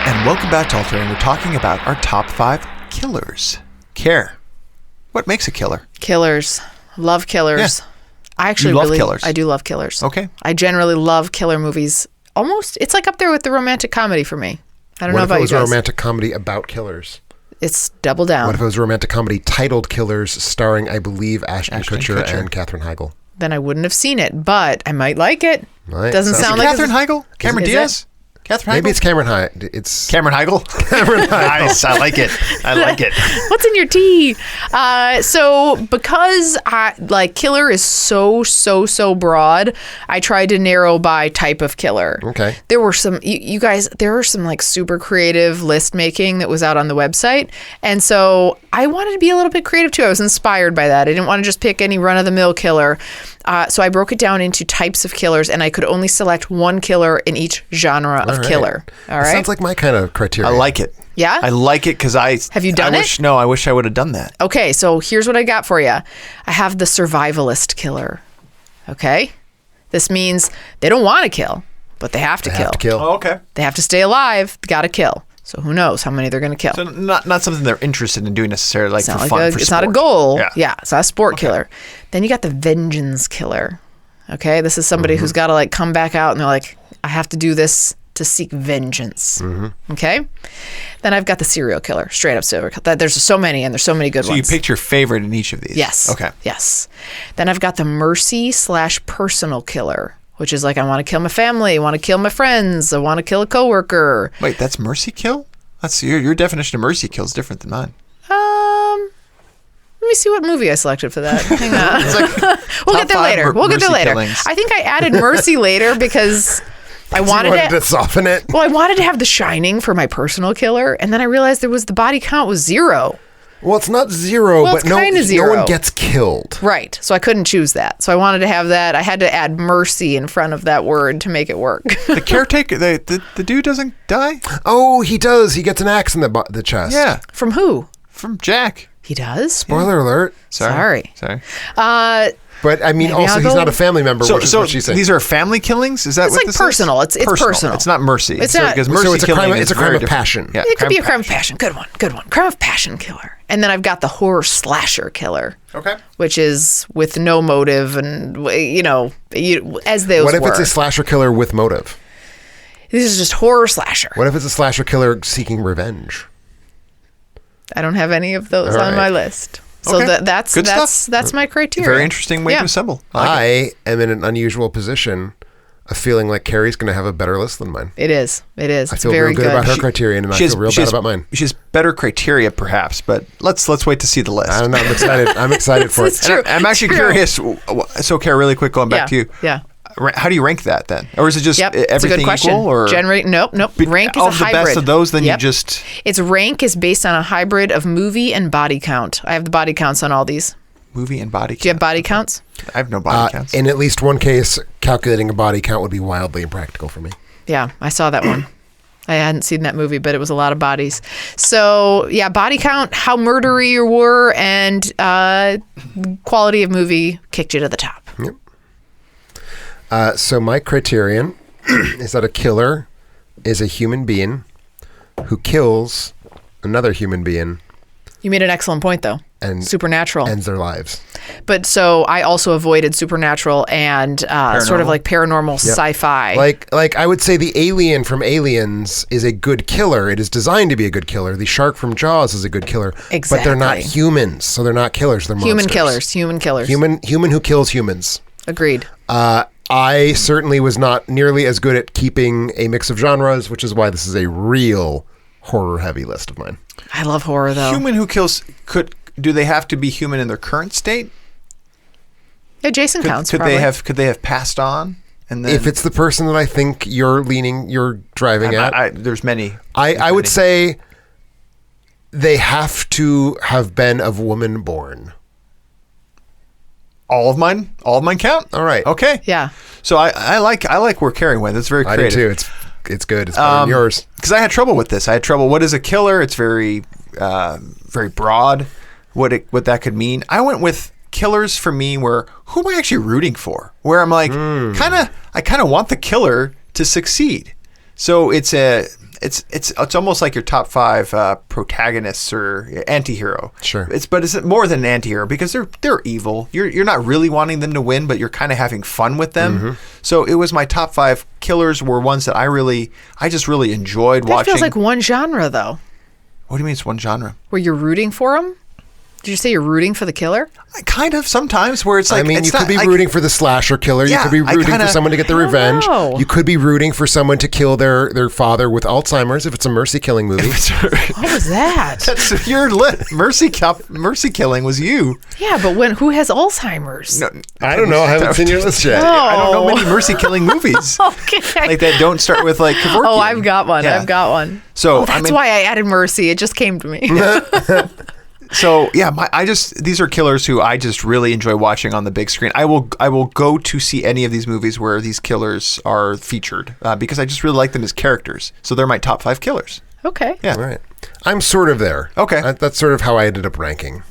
And welcome back to Alter, and we're talking about our top 5 killers. Care. What makes a killer? Killers. Love killers. Yeah. I actually You love really killers. I do love killers. Okay. I generally love killer movies. Almost it's like up there with the romantic comedy for me. I don't know What if about it you was a guys. romantic comedy about killers? It's double down. What if it was a romantic comedy titled Killers, starring, I believe, Ashton Ashton Kutcher Kutcher. and Katherine Heigl? Then I wouldn't have seen it, but I might like it. Right. Doesn't Sounds sound Is it like Katherine Heigl? Cameron is it? Diaz? Catherine Maybe Heigl? it's Cameron Heigl. It's Cameron Heigl. Cameron Heigl. Nice. I like it. I like it. What's in your tea? So because killer is so broad, I tried to narrow by type of killer. Okay. There were some, you guys, there were some like super creative list making that was out on the website. And so I wanted to be a little bit creative too. I was inspired by that. I didn't want to just pick any run of the mill killer. So I broke it down into types of killers, and I could only select one killer in each genre of right. killer. All right. Sounds like my kind of criteria. I like it. Yeah? I like it because Have you done it? No, I wish I would have done that. Okay, so here's what I got for you. I have the Survivalist Killer. Okay? This means they don't want to kill, but they have to kill. Oh, okay. They have to stay alive. Got to kill. So who knows how many they're going to kill? So not something they're interested in doing necessarily, like for fun. It's not a goal. Yeah. Yeah, it's not a sport killer. Then you got the vengeance killer. Okay, this is somebody who's got to like come back out and they're like, I have to do this to seek vengeance. Okay. Then I've got the serial killer, straight up serial killer. There's so many, and there's so many good ones. So you picked your favorite in each of these. Yes. Okay. Yes. Then I've got the mercy/personal killer, which is like, I want to kill my family, I want to kill my friends, I want to kill a coworker. Wait, that's mercy kill? That's your definition of mercy kill is different than mine. Let me see what movie I selected for that. Hang on. It's like We'll get there later. We'll get there later. Killings. I think I added mercy later because I wanted to soften it. Well, I wanted to have The Shining for my personal killer, and then I realized the body count was 0. Well, it's not 0, Well, but it's no kinda 0. one gets killed. Right. So I couldn't choose that. So I wanted to have that. I had to add mercy in front of that word to make it work. The caretaker, the dude doesn't die? Oh, he does. He gets an axe in the chest. Yeah. From who? From Jack. He does? Spoiler alert. Sorry. But I mean, Maybe also, I'll he's go- not a family member, which is what she said. These are family killings? Is that It's what like this personal. is? It's personal. It's not mercy. It's not- Because So mercy it's a killing crime- is it's a crime very of different. passion. Yeah, It could be a crime of passion. Good one. Crime of passion killer. And then I've got the horror slasher killer. Okay. Which is with no motive and, as those What if were. it's a slasher killer with motive? This is just horror slasher. What if it's a slasher killer seeking revenge? I don't have any of those All on right. my list. So Okay. that's Good stuff. that's my criteria. Very interesting way Yeah. to assemble. I like it. I am in an unusual position of feeling like Carrie's going to have a better list than mine. It is. I It's feel very real good about her criterion, and I feel real bad about mine. She has better criteria, perhaps, but let's wait to see the list. I don't know. I'm excited. I'm excited for It's it. true. I'm actually True. curious. So, Kara, really quick, going back to you. Yeah. How do you rank that then? Or is it just Yep. It's a everything good question. equal? Or Nope. Rank is a of the hybrid. best of those, then Yep. you just Its rank is based on a hybrid of movie and body count. I have the body counts on all these. movie and body count. Do you have body counts? I have no body counts. In at least one case, calculating a body count would be wildly impractical for me. Yeah, I saw that one. I hadn't seen that movie, but it was a lot of bodies. So, yeah, body count, how murdery you were, and quality of movie kicked you to the top. So my criterion is that a killer is a human being who kills another human being You made an excellent point, though. and Supernatural. ends their lives. But so I also avoided supernatural and sort of like paranormal sci-fi. Like I would say the alien from Aliens is a good killer. It is designed to be a good killer. The shark from Jaws is a good killer. But they're not Exactly. humans, so they're not killers. They're Human monsters. killers. Human who kills humans. Agreed. I certainly was not nearly as good at keeping a mix of genres, which is why this is a real horror-heavy list of mine. I love horror, though. Human who kills do they have to be human in their current state? Yeah, Jason counts, Could probably. they have passed on? And then If it's the person that I think you're driving at, there's many. I would say they have to have been of woman born. All of mine count. All right. Okay. Yeah. So I like where Carrie went. That's very I creative. do too. It's good. It's better than yours. Because I had trouble with this. I had trouble. What is a killer? It's very very broad. What that could mean. I went with killers for me where who am I actually rooting for? Where I'm like I kind of want the killer to succeed. So it's almost like your top 5 protagonists or anti-hero. Sure. But it's more than an anti-hero because they're evil. You're not really wanting them to win, but you're kind of having fun with them. Mm-hmm. So it was my top 5 killers were ones that I just really enjoyed That watching. feels like one genre, though, What do you mean it's one genre? where you're rooting for him. Did you say you're rooting for the killer? Kind of sometimes where it's like I mean, it's you could not- be like- rooting for the slasher killer. You Yeah, could be I rooting kinda- for someone to get the I don't revenge. know. You could be rooting for someone to kill their father with Alzheimer's if it's a mercy killing movie. What was that? That's your mercy killing was you. Yeah, but who has Alzheimer's? No, I don't know. I haven't seen your list yet. I don't know many mercy killing movies. Okay. Like that don't start with like Kevorkian. Oh, I've got one. Yeah. I've got one. So That's why I added mercy. It just came to me. So yeah, these are killers who I just really enjoy watching on the big screen. I will go to see any of these movies where these killers are featured because I just really like them as characters. So they're my top 5 killers. Okay. Yeah. All right. I'm sort of there. Okay. That's sort of how I ended up ranking.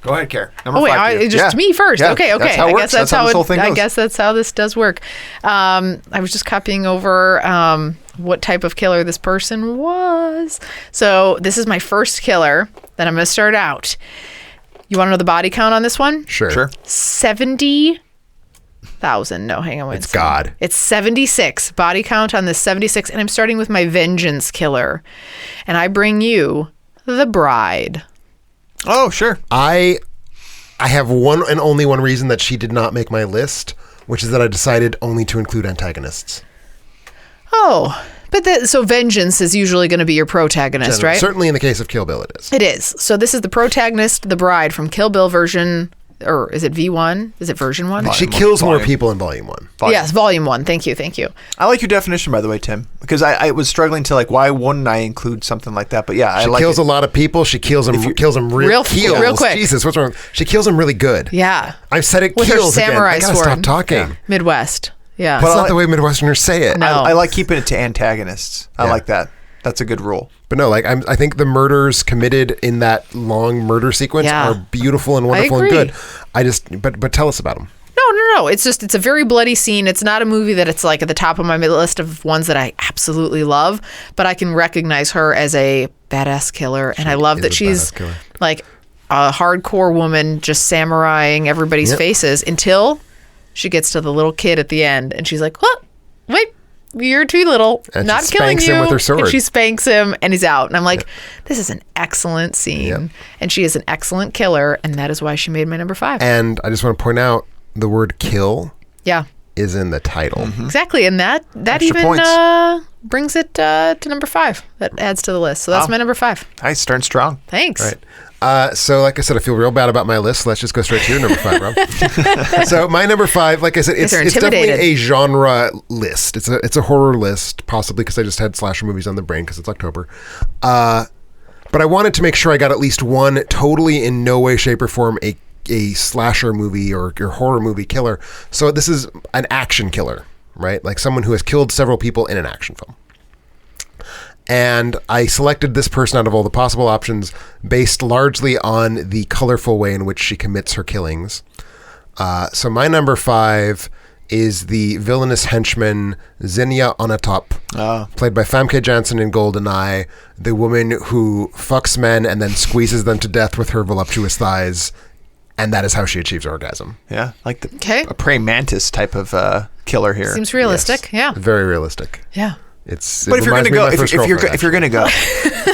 Go ahead, Care. Number Oh wait, 5. to you. just me first. Yeah, Okay. That's how it I works. guess that's how this whole thing I goes. guess that's how this does work. I was just copying over what type of killer this person was. So this is my first killer that I'm going to start out. You want to know the body count on this one? Sure. 70,000. No, hang on. It's God. It's 76. Body count on this 76. And I'm starting with my vengeance killer. And I bring you the bride. Oh, sure. I have one and only one reason that she did not make my list, which is that I decided only to include antagonists. Oh, but so vengeance is usually going to be your protagonist, right? Certainly in the case of Kill Bill, it is. It is. So this is the protagonist, the bride from Kill Bill version, or is it V1? Is it version 1? She kills more people in Volume 1. Yes, volume 1. Thank you. I like your definition, by the way, Tim, because I was struggling to why wouldn't I include something like that? But yeah, She I like kills it. a lot of people. She kills them real quick. Jesus, what's wrong? She kills them really good. Yeah. I said it With her kills again. samurai I gotta sword. stop talking. Midwest. Yeah. That's not the way Midwesterners say it. No. I like keeping it to antagonists. I Yeah. like that. That's a good rule. But no, I think the murders committed in that long murder sequence Yeah. are beautiful and wonderful and agree. good. But tell us about them. No. It's a very bloody scene. It's not a movie that it's like at the top of my list of ones that I absolutely love, but I can recognize her as a badass killer. And I love is that a she's badass killer. like a hardcore woman just samuraiing everybody's Yep. faces until she gets to the little kid at the end and she's like, "What? Wait, you're too little. And she Not killing spanks you." him with her sword. And she spanks him and he's out. And I'm like, this is an excellent scene. Yep. And she is an excellent killer. And that is why she made my number 5. And I just want to point out the word kill Yeah. is in the title. Exactly, and that Extra even points. brings it to number 5. That adds to the list. So that's Wow. my number 5. Nice, starting strong. Thanks. Right. So like I said, I feel real bad about my list. Let's just go straight to your number 5, Rob. So my number 5, like I said, it's are definitely intimidated. a genre list. It's a horror list, possibly because I just had slasher movies on the brain because it's October. But I wanted to make sure I got at least one totally in no way, shape, or form a slasher movie or horror movie killer. So this is an action killer, right? Like someone who has killed several people in an action film. And I selected this person out of all the possible options based largely on the colorful way in which she commits her killings. So my number 5 is the villainous henchman Xenia Onatop, played by Famke Janssen in GoldenEye, the woman who fucks men and then squeezes them to death with her voluptuous thighs, and that is how she achieves orgasm. Yeah, like the Okay. a praying mantis type of killer here. Seems realistic. Yeah. Very realistic. Yeah. But if you're gonna go, if you're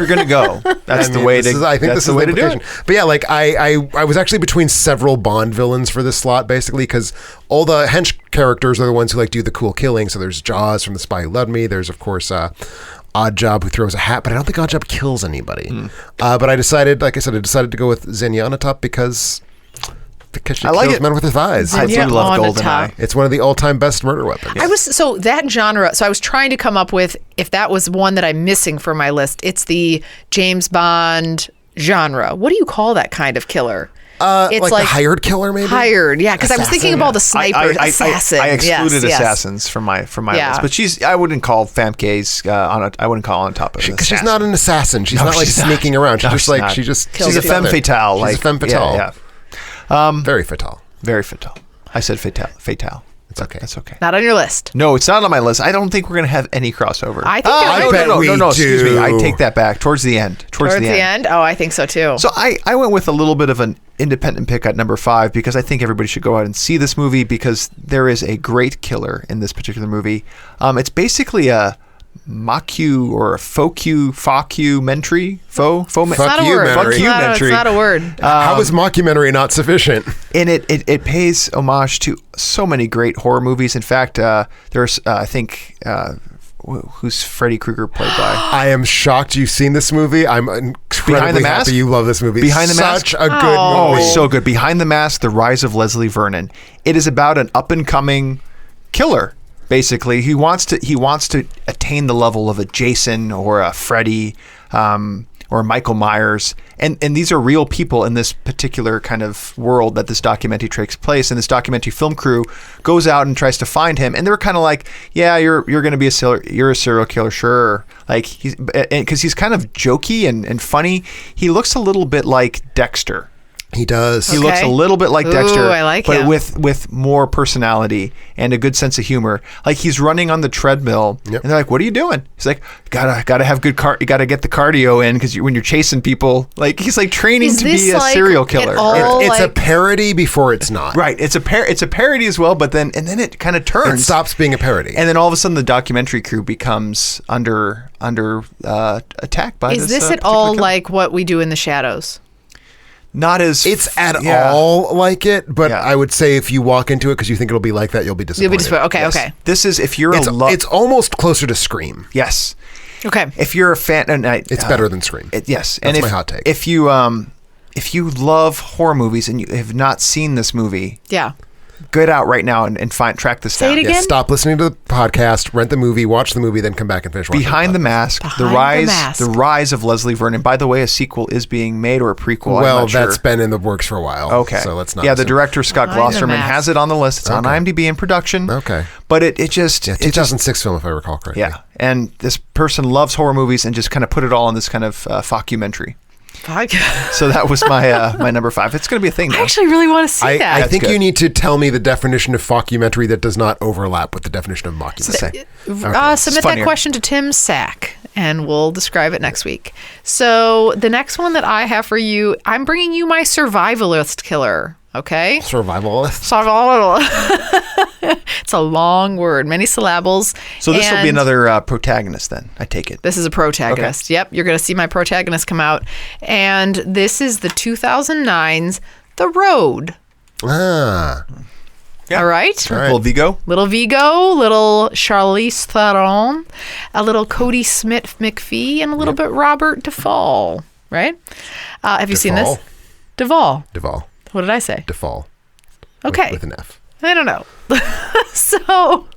gonna go, that's the way to. I think that's this the is way the to do it. implication. But yeah, like I was actually between several Bond villains for this slot, basically, because all the hench characters are the ones who like do the cool killing. So there's Jaws from The Spy Who Loved Me. There's of course Odd Job who throws a hat, but I don't think Odd Job kills anybody. But I decided, like I said, to go with Xenia Onatop because she I like kills it. men with her thighs. I do Yeah, love on the GoldenEye. top. It's one of the all-time best murder weapons. I was so that genre. So I was trying to come up with if that was one that I'm missing for my list. It's the James Bond genre. What do you call that kind of killer? It's like the hired killer, maybe. Hired, yeah. Because I was thinking of all the snipers, assassin. I excluded yes. assassins from my Yeah. list, but I wouldn't call Famke's I wouldn't call on top of Because she's not an assassin. She's not like she's not. sneaking around. No, she's not. She just Kills She's a people. femme fatale. She's like a femme fatale. Yeah. Very fatale. Very fatale. I said fatale. It's okay. That's okay. Not on your list. No, it's not on my list. I don't think we're going to have any crossover. I think I there bet might be. we no, excuse me. do. I take that back. Towards the end. Towards the end. Oh, I think so too. So I went with a little bit of an independent pick at number 5 because I think everybody should go out and see this movie because there is a great killer in this particular movie. It's basically a mocku or a fockumentary. It's not a word. Fuck-you-mentary. It's not a word. How is mockumentary not sufficient? And it pays homage to so many great horror movies. In fact, there's I think who's Freddy Krueger played by? I am shocked you've seen this movie. I'm Behind incredibly the Mask? happy you love this movie. Behind the Mask? Such a good Oh, movie. it's so good. Behind the Mask: The Rise of Leslie Vernon. It is about an up and coming killer. Basically, he wants to attain the level of a Jason or a Freddy or a Michael Myers, and these are real people in this particular kind of world that this documentary takes place. And this documentary film crew goes out and tries to find him, and they're kind of like, "Yeah, you're going to be you're a serial killer, sure." Like because he's kind of jokey and funny. He looks a little bit like Dexter. He does. He looks a little bit like Ooh, Dexter, I like but him. with more personality and a good sense of humor. Like he's running on the treadmill, Yep. and they're like, "What are you doing?" He's like, "Gotta have good you gotta get the cardio in because when you're chasing people, like he's like training Is to this be a like serial at killer." all- It's a like- parody before it's not. Right. It's a parody as well, but then it kind of It turns. stops being a parody. And then all of a sudden, the documentary crew becomes under attack by Is this. this at all particular killer. like What We Do in the Shadows? Not as It's at yeah. all like it, but Yeah. I would say if you walk into it because you think it'll be like that, you'll be disappointed. You'll be disappointed. Okay, Yes. okay. This is if you're It's almost closer to Scream. yes. Okay. If you're a fan, and It's better than Scream. yes, That's and if, my hot take. If you love horror movies and you have not seen this movie, Yeah. get out right now and track this Say down. it again? Yeah, stop listening to the podcast, rent the movie, watch the movie, then come back and finish watching Behind the podcast. Mask, Behind the Mask. the rise of Leslie Vernon. By the way, a sequel is being made or a prequel. I'm Well, not sure. that's been in the works for a while. Okay. So let's not. Yeah, the assume. director Scott Behind the Glosserman Mask. has it on the list. It's on Okay. IMDb in production. Okay. But it just Yeah, it just 2006 film, if I recall correctly. yeah. And this person loves horror movies and just kind of put it all in this kind of fockumentary. Fuck. So that was my my number 5. It's going to be a thing I now. actually really want to see I that. think good. you need to tell me the definition of fockumentary that does not overlap with the definition of It's the mockumentary. same. Submit that funnier. question to Tim Sack, and we'll describe it next week. So the next one that I have for you, I'm bringing you my survivalist killer. Okay. Survivalist. Survival. It's a long word, many syllables. So this will be and another protagonist then, I take it. This is a protagonist. Yep, you're going to see my protagonist come out. And this is the 2009's The Road. Ah. Yeah. All right? All right. Little Vigo. Little Vigo, little Charlize Theron, a little Cody Smith McPhee, and a little bit Robert Duvall, right? Have you seen this? Duvall. Duvall. What did I say? Duvall. Okay. With an F. I don't know. So,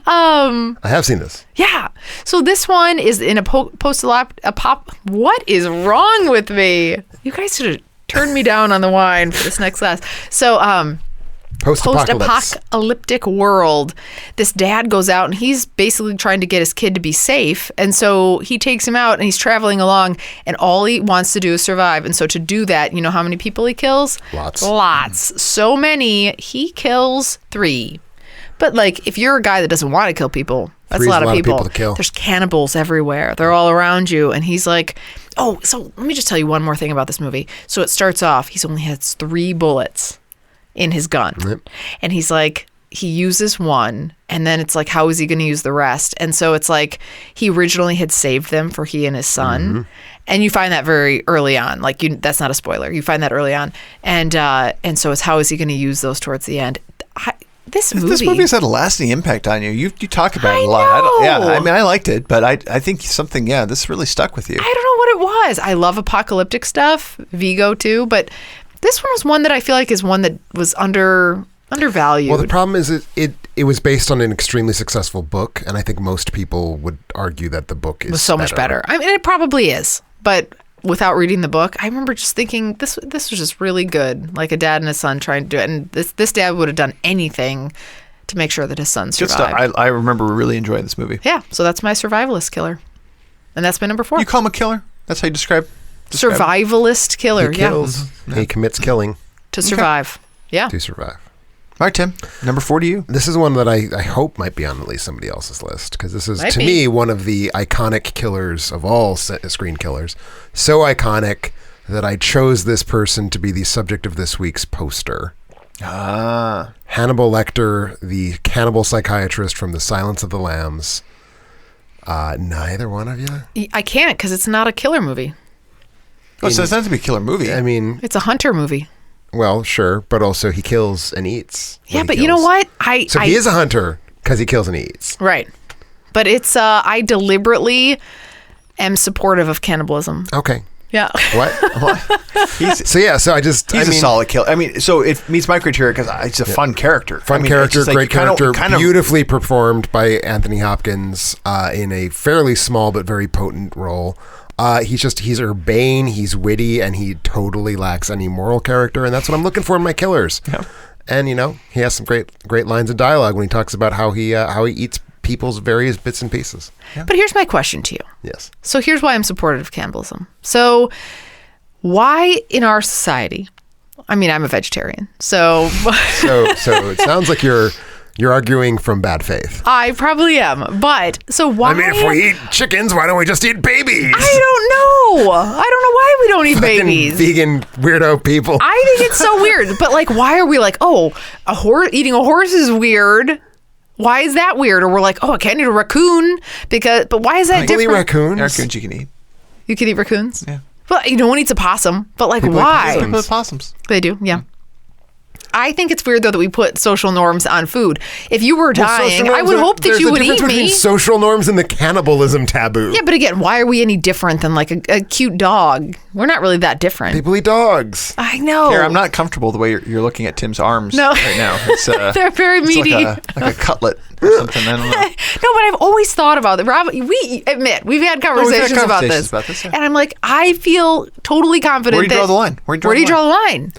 I have seen this. yeah. So this one is in a post-apocalyptic. What is wrong with me? You guys should have turned me down on the wine for this next class. So, Post-apocalypse. post-apocalyptic world, this dad goes out and he's basically trying to get his kid to be safe. And so he takes him out and he's traveling along and all he wants to do is survive. And so to do that, you know how many people he kills? Lots. So many. He kills 3. But like, if you're a guy that doesn't want to kill people, that's 3 a is lot of people. to kill. There's cannibals everywhere. They're all around you. And he's like, oh, so let me just tell you one more thing about this movie. So it starts off, he's only has 3 bullets in his gun. Yep. And he's like, he uses one, and then it's like, how is he going to use the rest? And so it's like, he originally had saved them for he and his son. Mm-hmm. And you find that very early on. Like, that's not a spoiler. You find that early on. And so it's how is he going to use those towards the end? This movie's had a lasting impact on you. You talk about it a I lot. know. I mean, I liked it, but I think something, this really stuck with you. I don't know what it was. I love apocalyptic stuff, Vigo too, but this one was one that I feel like is one that was undervalued. Well, the problem is it was based on an extremely successful book, and I think most people would argue that the book was so much better. I mean, it probably is, but without reading the book, I remember just thinking this was just really good, like a dad and a son trying to do it, and this dad would have done anything to make sure that his son Good survived. stuff. I remember really enjoying this movie. Yeah, so that's my survivalist killer, and that's my number 4. You call him a killer? That's how you describe Survivalist killer. He Yeah, kills. He commits killing to survive. Yeah. to survive. All right, Tim. Number 4 to you. This is one that I hope might be on at least somebody else's list, because this is, Might to be. me, one of the iconic killers of all screen killers. So iconic that I chose this person to be the subject of this week's poster. Ah. Hannibal Lecter, the cannibal psychiatrist from The Silence of the Lambs. Neither one of you? I can't because it's not a killer movie. Oh, so it's not to be a killer movie. I mean, It's a hunter movie. well, sure, but also he kills and eats. when Yeah, he but you know kills. what? So he is a hunter because he kills and he eats. Right. But it's I deliberately am supportive of cannibalism. Okay. Yeah. What? he's So yeah, so he's I a mean, solid killer. I mean, so it meets my criteria because it's a fun character. Fun I mean, character, it's just great like, character, kind of beautifully performed by Anthony Hopkins in a fairly small but very potent role. He's urbane, he's witty, and he totally lacks any moral character, and that's what I'm looking for in my killers. Yeah. And he has some great lines of dialogue when he talks about how he eats people's various bits and pieces. But here's my question to you. Yes. So here's why I'm supportive of cannibalism. So why in our society I mean, I'm a vegetarian, so So it sounds like you're arguing from bad faith. I probably am. But so why? I mean, if we eat chickens, why don't we just eat babies? I don't know why we don't eat Fucking babies. vegan weirdo people. I think it's so weird. But like, why are we like, oh, eating a horse is weird? Why is that weird? Or we're like, oh, I can't eat a raccoon but why is that Can we eat different? raccoons? Raccoons you can eat. You can eat raccoons? Yeah. Well, no one eats a possum. But like, why? People eat possums. They do, yeah. I think it's weird though that we put social norms on food. If you were dying, I would hope that you would eat There's a difference between me. social norms and the cannibalism taboo. Yeah, but again, why are we any different than like a cute dog? We're not really that different. People eat dogs. I know. Here, I'm not comfortable the way you're looking at Tim's arms No. right now. It's, They're very it's meaty. like a cutlet or something. I don't know. No, but I've always thought about it. Rob, we admit we've had conversations, about this. Yeah. And I'm like, I feel totally confident. Where do you draw the line? Where do you draw the line?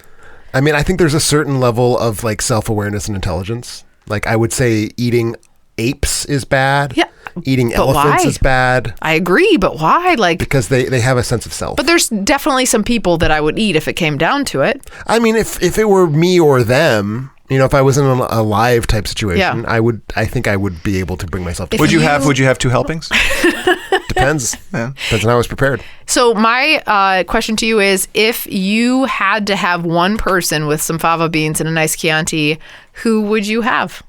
I mean, I think there's a certain level of like self-awareness and intelligence. Like I would say eating apes is bad. Yeah. Eating But elephants why? is bad. I agree, but why? Like, Because they have a sense of self. but there's definitely some people that I would eat if it came down to it. I mean, if it were me or them, if I was in a live type situation, Yeah. I think I would be able to bring myself to Would you have two helpings? Depends. Yeah. Depends on how I was prepared. So my question to you is, if you had to have one person with some fava beans and a nice Chianti, who would you have?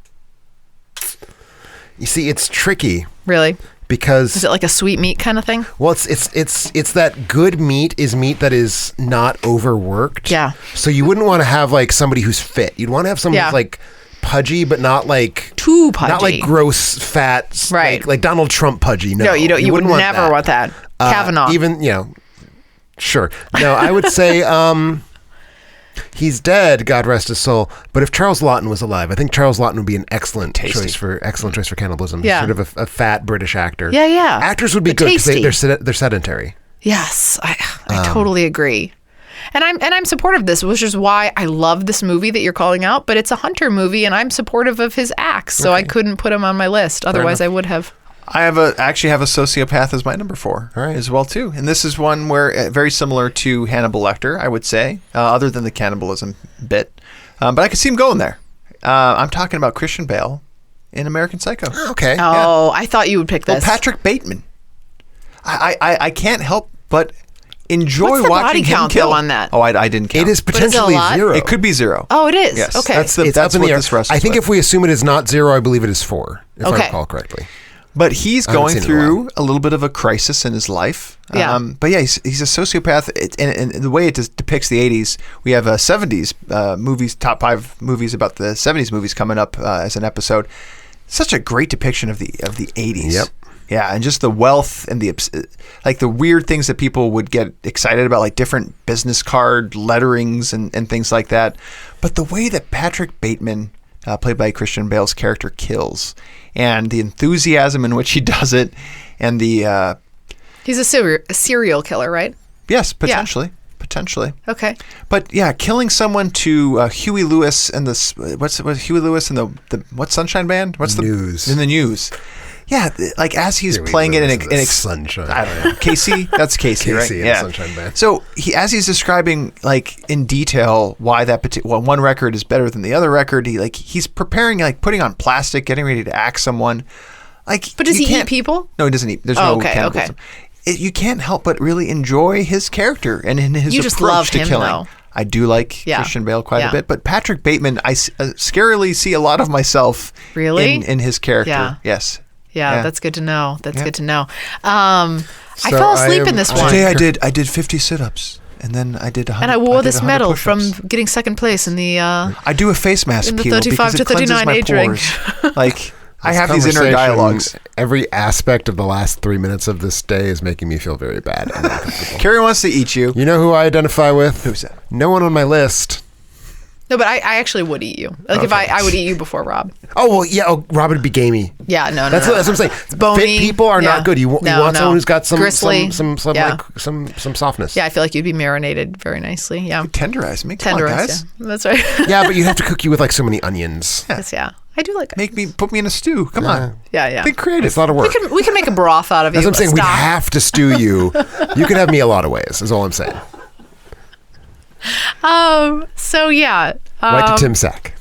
You see, it's tricky Really? because Is it like a sweet meat kind of thing? well, it's that good meat is meat that is not overworked. Yeah. So you wouldn't want to have like somebody who's fit. You'd want to have someone Yeah. who's like pudgy, but not like Too pudgy. not like gross fat, Right. like Donald Trump pudgy. No, No, you don't. You would wouldn't never want that. Kavanaugh. Even sure. No, I would say he's dead, God rest his soul. But if Charles Laughton was alive, I think Charles Laughton would be an excellent choice for cannibalism. Yeah. Sort of a fat British actor. Yeah, yeah. Actors would be But good because tasty. they're sedentary. Yes, I totally agree. And I'm supportive of this, which is why I love this movie that you're calling out. But it's a Hunter movie, and I'm supportive of his acts, so I couldn't put him on my list. Otherwise, I would have. I actually have a sociopath as my number 4 as well too, and this is one where very similar to Hannibal Lecter, I would say, other than the cannibalism bit, but I could see him going there. I'm talking about Christian Bale in American Psycho. Okay. Oh, I thought you would pick this. Well, Patrick Bateman. I can't help but enjoy What's the watching body him count, kill. though, on that? Oh, I didn't count. It is is it a potentially lot? 0. It could be 0. Oh, it is. Yes. Okay. That's It's what up in the air. this wrestles I think with. if we assume it is not 0, I believe it is 4, if I Okay. recall correctly. But he's I haven't going seen it in a through a little bit of a crisis in his life. Yeah. But yeah, he's a sociopath. And the way it depicts the 80s, we have 70s movies, top 5 movies about the 70s movies coming up as an episode. Such a great depiction of the 80s. Yep. Yeah, and just the wealth and the weird things that people would get excited about, like different business card letterings and things like that. But the way that Patrick Bateman, played by Christian Bale's character, kills, and the enthusiasm in which he does it, and the He's a serial killer, right? yes, potentially. Okay. But yeah, killing someone to Huey Lewis and what's Huey Lewis and the what Sunshine Band? What's News. in the News? Yeah, like as he's Huey playing Lewis it and the Sunshine I don't know. Casey, that's Casey, right? Casey and the Sunshine Band. So as he's describing like in detail why one record is better than the other record, he's preparing, like putting on plastic, getting ready to axe someone. Like, But does you he eat can't- people? No, he doesn't eat. There's Oh, no okay, cannibalism. You can't help but really enjoy his character and in his You approach just love to him, killing. though. I do like Yeah. Christian Bale quite Yeah. a bit, but Patrick Bateman, I scarily see a lot of myself Really? in his character. Yeah. Yes. Yeah, Yeah. that's good to know. That's good to know. So I fell asleep I in this am- one. Today I did 50 sit-ups, and then I did 100. And I wore did this 100 medal push-ups. from getting second place in the. I do a face mask in the peel 35 because to it cleanses 39 my age range. pores. Like I This have these inner conversation, dialogues. Every aspect of the last 3 minutes of this day is making me feel very bad. and uncomfortable. Carrie wants to eat you. You know who I identify with? Who's that? No one on my list. No, but I actually would eat you. Like if I would eat you before Rob. Oh well, yeah. Oh, Robin would be gamey. Yeah, no. That's what I'm saying. Bony, Fit people are yeah. not good. You want No. someone who's got some Gristly, some yeah. like some softness. Yeah, I feel like you'd be marinated very nicely. Yeah. Tenderize me. Come on, Tenderized. guys. Yeah. That's right. Yeah, but you'd have to cook you with like so many onions. Yes, yeah. I do like it. Put me in a stew. Come on. Yeah, yeah. Think creative. It's a lot of work. We can make a broth out of you. That's what I'm saying. We Stock. have to stew you. You can have me a lot of ways. Is all I'm saying. So yeah. Right to Tim Sack.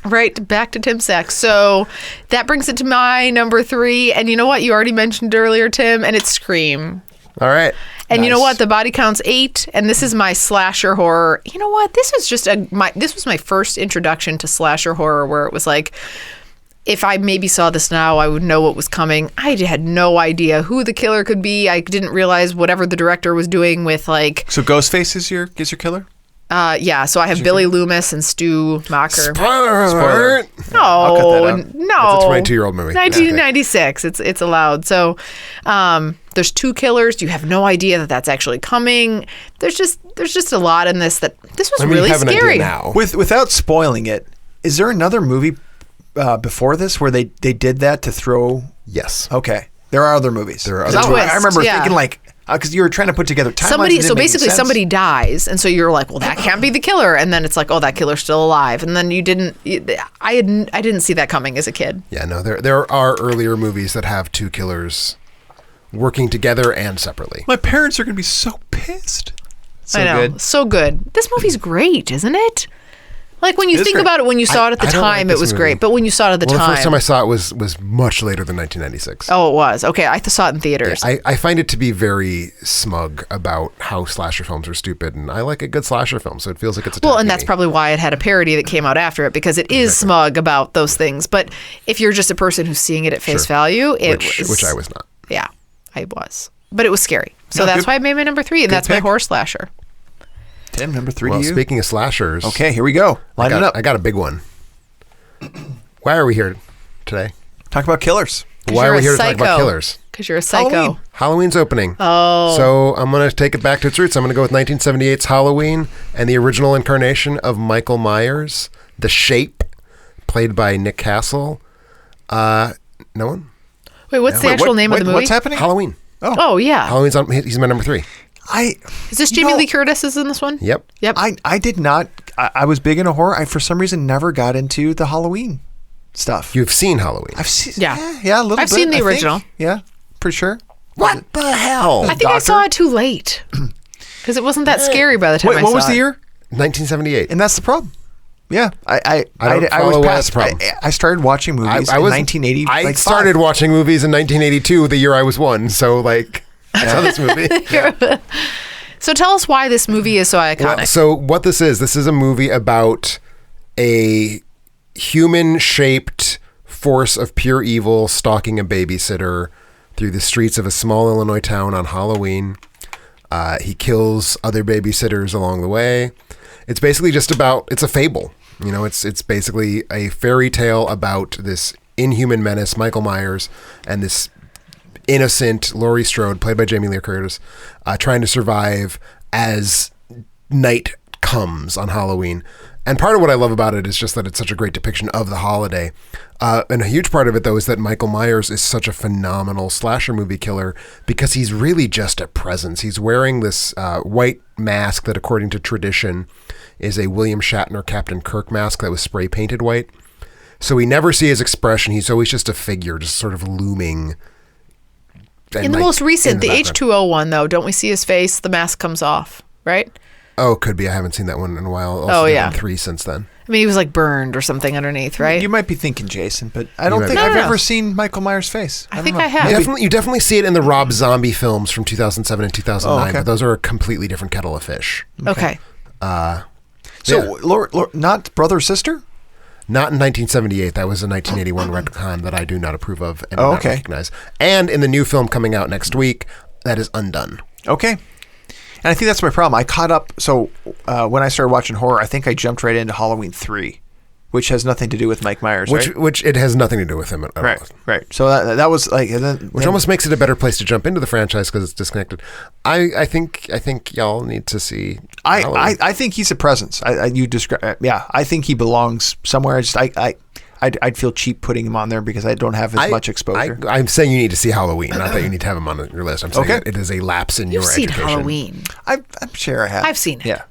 Right, back to Tim Sack. So that brings it to my number 3. And you know what? You already mentioned earlier, Tim, and it's Scream. All right. And you know Nice. what? The body count's 8, and this is my slasher horror. You know what? This is just this was my first introduction to slasher horror, where it was like, if I maybe saw this now, I would know what was coming. I had no idea who the killer could be. I didn't realize whatever the director was doing with like. So Ghostface is your killer? Yeah. So I have Billy Loomis and Stu Macher. Spoiler. No, I'll cut that out. no. It's a 22-year-old movie. 1996. It's allowed. So, there's 2 killers. You have no idea that that's actually coming. There's just a lot in this that this was really you have an scary. idea now. Without spoiling it, is there another movie before this where they did that to throw? Yes. Okay, there are other movies. There are Because other I remember yeah. thinking like, because you were trying to put together timelines. Somebody dies, and so you're like, well, that can't be the killer, and then it's like, oh, that killer's still alive, and then I didn't see that coming as a kid. Yeah, no, there are earlier movies that have 2 killers working together and separately. My parents are going to be so pissed. So I know, good. so good. This movie's great, isn't it? Like when you It is think great. about it, when you saw it at the I don't like time, it this was movie. great. But when you saw it at the Well, time, the first time I saw it was much later than 1996. oh, it was okay. I saw it in theaters. I find it to be very smug about how slasher films are stupid, and I like a good slasher film, so it feels like it's Well, and attacking that's me. probably why it had a parody that came out after it, because it is smug about those things. But if you're just a person who's seeing it at face value, which I was not. Yeah, I was. But it was scary. So No, that's good- why I made my number 3, and good that's my pick. horror slasher. Tim, number 3 Well, to you. speaking of slashers, Okay, here we go. Line it up. I got a big one. Why are we here today? Talk about killers. Why are we here to talk about killers? Because you're a psycho. Halloween. Halloween's opening. Oh. So I'm going to take it back to its roots. I'm going to go with 1978's Halloween and the original incarnation of Michael Myers, The Shape, played by Nick Castle. No one? Wait, what's the actual name of the movie? What's happening? Halloween. Oh, yeah. Halloween's on. He's my number 3. Is this Jamie Lee Curtis is in this one? Yep. Yep. I did not. I was big into horror. I, for some reason, never got into the Halloween stuff. You've seen Halloween. I've seen. Yeah. Yeah, a little bit. I've seen the I think. original. Yeah, pretty sure. What the hell? I think I saw it too late. Because it wasn't that scary by the time I Wait, saw it. what was the year? 1978. And that's the problem. Yeah, I don't was follow why past. that's a problem. I started watching movies in 1980. I like started 5. watching movies in 1982, the year I was 1. So like, I saw this movie. So tell us why this movie is so iconic. Well, so what this is a movie about a human-shaped force of pure evil stalking a babysitter through the streets of a small Illinois town on Halloween. He kills other babysitters along the way. It's basically just about, it's a fable. You know, it's basically a fairy tale about this inhuman menace, Michael Myers, and this innocent Laurie Strode, played by Jamie Lee Curtis, trying to survive as night comes on Halloween. And part of what I love about it is just that it's such a great depiction of the holiday. And a huge part of it, though, is that Michael Myers is such a phenomenal slasher movie killer because he's really just a presence. He's wearing this white mask that, according to tradition, is a William Shatner Captain Kirk mask that was spray painted white. So we never see his expression. He's always just a figure, just sort of looming. in the most recent, the background. H2O one, though, don't we see his face? The mask comes off, right? Oh, could be. I haven't seen that one in a while. Also, Oh, they've yeah. done 3 since then. I mean, he was like burned or something underneath, right? You might be thinking Jason, but I don't might think be. I've No. ever seen Michael Myers' face. I don't think know. I have. You definitely see it in the Rob Zombie films from 2007 and 2009, Oh, okay. but those are a completely different kettle of fish. Okay. So, not brother or sister? Not in 1978. That was a 1981 retcon that I do not approve of and do Oh, not okay. recognize. And in the new film coming out next week, that is undone. Okay. And I think that's my problem. I caught up. So when I started watching horror, I think I jumped right into Halloween 3, which has nothing to do with Mike Myers, right? Which it has nothing to do with him at all. Right. So that was like, and then, Which almost makes it a better place to jump into the franchise because it's disconnected. I think y'all need to see. Halloween. I think he's a presence. You describe. Yeah, I think he belongs somewhere. I'd feel cheap putting him on there because I don't have as much exposure. I'm saying you need to see Halloween, not that you need to have him on your list. I'm saying Okay. that it is a lapse in You've your seen education. Halloween. I'm sure I have. I've seen it. Yeah,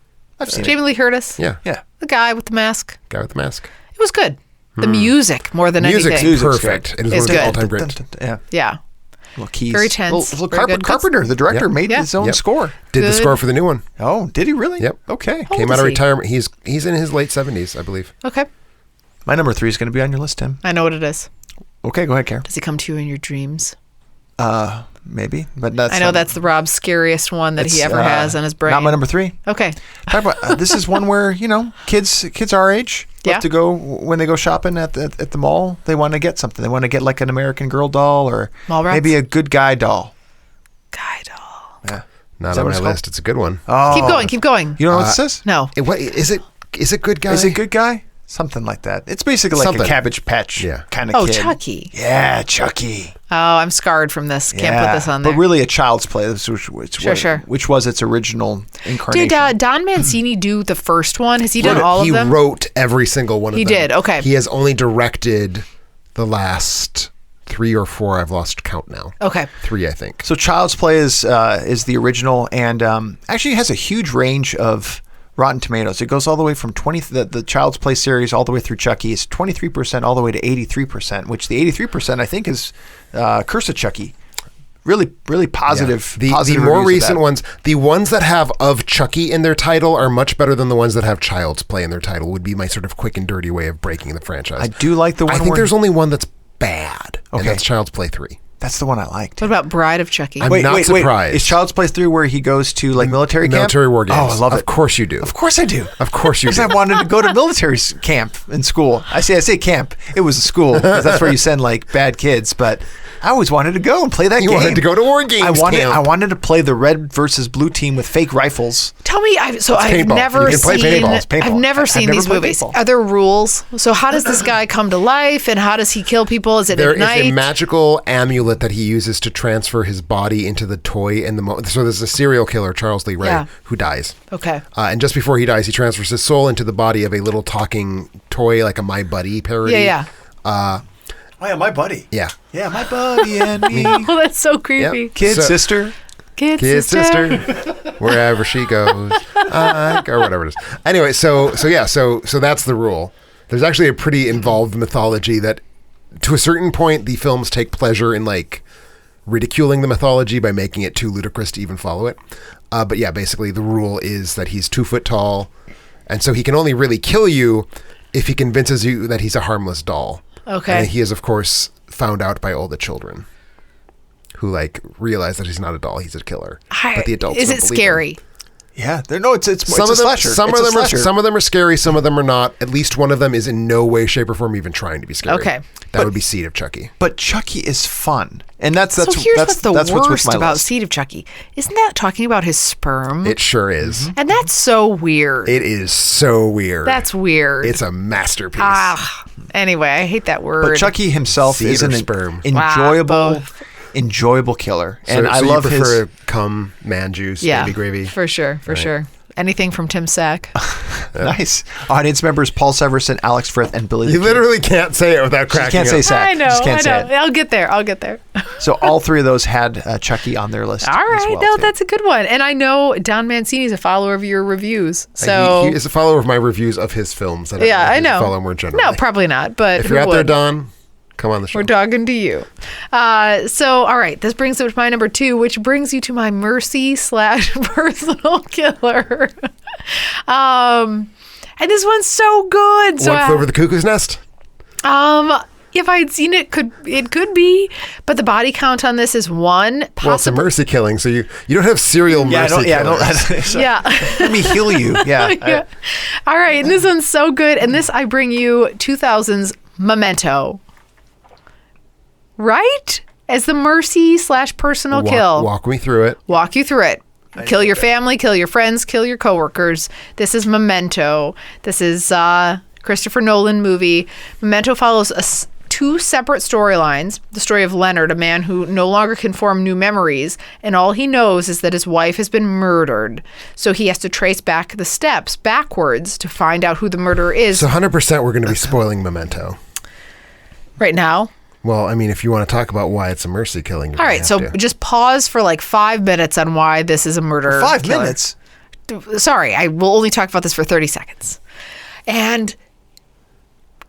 I've seen Jamie Lee Curtis. Yeah. it. Yeah. The guy with the mask. Guy with the mask. It was good. The music more than Music's anything. perfect. It is It's one of the good. all-time greats. Yeah. Yeah. Little keys. Very tense. Little Very good. Carpenter, the director, Yep. made his own Yep. score. Did the Good. score for the new one. Oh, did he really? Yep. Okay. How Came old out is of he? retirement. He's in his late 70s, I believe. Okay. My number 3 is going to be on your list, Tim. I know what it is. Okay, go ahead, Karen. Does he come to you in your dreams? Maybe, but that's I know that's the Rob's scariest one that he ever has on his brain. Not my number 3. Okay. Talk about, this is one where, kids our age love Yeah. to go when they go shopping at the mall. They want to get something. They want to get like an American Girl doll or Mallrats? maybe a good guy doll. Guy doll. Yeah. Not Is that on what my it's called? list. It's a good one. Oh. Keep going. Keep going. You know what this is? No. What is it? Is it good guy? Is it good guy? Something like that. It's basically like Something. a Cabbage Patch kind of Oh, kid. Chucky. Yeah, Chucky. Oh, I'm scarred from this. Can't put this on there. But really a Child's Play, which was its original incarnation. Did Don Mancini do the first one? Has he done all He of them? wrote every single one of He them. did, okay. He has only directed the last 3 or 4. I've lost count now. Okay. 3, I think. So Child's Play is the original, and actually has a huge range of Rotten Tomatoes. It goes all the way from the Child's Play series all the way through Chucky. It's 23% all the way to 83%, which the 83% I think is Curse of Chucky. Really, really positive. The positive more reviews of recent that. ones, the ones that have of Chucky in their title are much better than the ones that have Child's Play in their title. Would be my sort of quick and dirty way of breaking the franchise. I do like the one. I think where, there's only one that's bad. Okay. And that's Child's Play 3. That's the one I liked. What about Bride of Chucky? I'm not surprised. Is Child's Play 3 where he goes to like military camp? Military war games. Oh, I love it. Of course you do. Of course I do. Of course you Because do. I wanted to go to military camp in school. I say camp. It was a school because that's where you send like bad kids. But I always wanted to go and play that You game. wanted to go to war games camp. I wanted to play the red versus blue team with fake rifles. Tell me, I've paintball. never You can play seen. paintball. It's paintball. I've never I've seen never these played movies. paintball. Are there rules? So how does this guy come to life, and how does he kill people? Is it There at is night? a magical amulet that he uses to transfer his body into the toy in the moment. So there's a serial killer, Charles Lee Ray, Yeah. who dies. Okay. And just before he dies, he transfers his soul into the body of a little talking toy, like a My Buddy parody. Yeah. Oh yeah, my buddy. Yeah. Yeah, my buddy and me. Oh, that's so creepy. Yep. Kid So- sister. Kid sister, wherever she goes, or whatever it is. Anyway, so that's the rule. There's actually a pretty involved mythology that, to a certain point, the films take pleasure in like ridiculing the mythology by making it too ludicrous to even follow it. But yeah, basically the rule is that he's 2 foot tall, and so he can only really kill you if he convinces you that he's a harmless doll. Okay. And he is, of course, found out by all the children, who like realize that he's not a doll; he's a killer. But the adults Is don't it believe scary? him. Yeah, it's a Some of them, slasher. some It's of a them are slasher. some of them are scary. Some of them are not. At least one of them is in no way, shape, or form even trying to be scary. Okay. That would be Seed of Chucky. But Chucky is fun, and that's So here's what's the what's with worst my about list. Seed of Chucky. Isn't that talking about his sperm? It sure is. And that's so weird. It is so weird. That's weird. It's a masterpiece. Anyway, I hate that word. But Chucky himself Seed is or an sperm? enjoyable killer, So- and I so love you his. prefer cum, man juice, baby gravy. For sure. Anything from Tim Sack. Nice audience members: Paul Severson, Alex Frith, and Billy. You the Kid. literally can't say it without cracking can't up. say Sack. I know. Just can't say it. I'll get there. So all 3 of those had Chucky on their list. All as right. well, No, too. that's a good one. And I know Don Mancini's a follower of your reviews. So He is a follower of my reviews of his films. yeah, I know. Follow more generally. No, probably not. But If who you're out there, would? Don, come on the show. We're talking to you. So, all right. This brings up to my number 2, which brings you to my mercy / personal killer. And this one's so good. So One Flew Over the Cuckoo's Nest. if I had seen it, it could be, but the body count on this is 1. Well, it's a Possibly. mercy killing, so you don't have serial mercy killers. Yeah. Let me heal you. Yeah. Yeah. All right, and this one's so good, and this I bring you 2000's Memento. Right? As the mercy / personal kill. Walk me through it. Walk you through it. Kill your family, kill your friends, kill your coworkers. This is Memento. This is Christopher Nolan movie. Memento follows 2 separate storylines. The story of Leonard, a man who no longer can form new memories, and all he knows is that his wife has been murdered. So he has to trace back the steps backwards to find out who the murderer is. So 100% we're going to be spoiling Memento. Right now. Well, I mean, if you want to talk about why it's a mercy killing. All right, so just pause for like 5 minutes on why this is a murder. 5 killer. minutes. Sorry, I will only talk about this for 30 seconds. And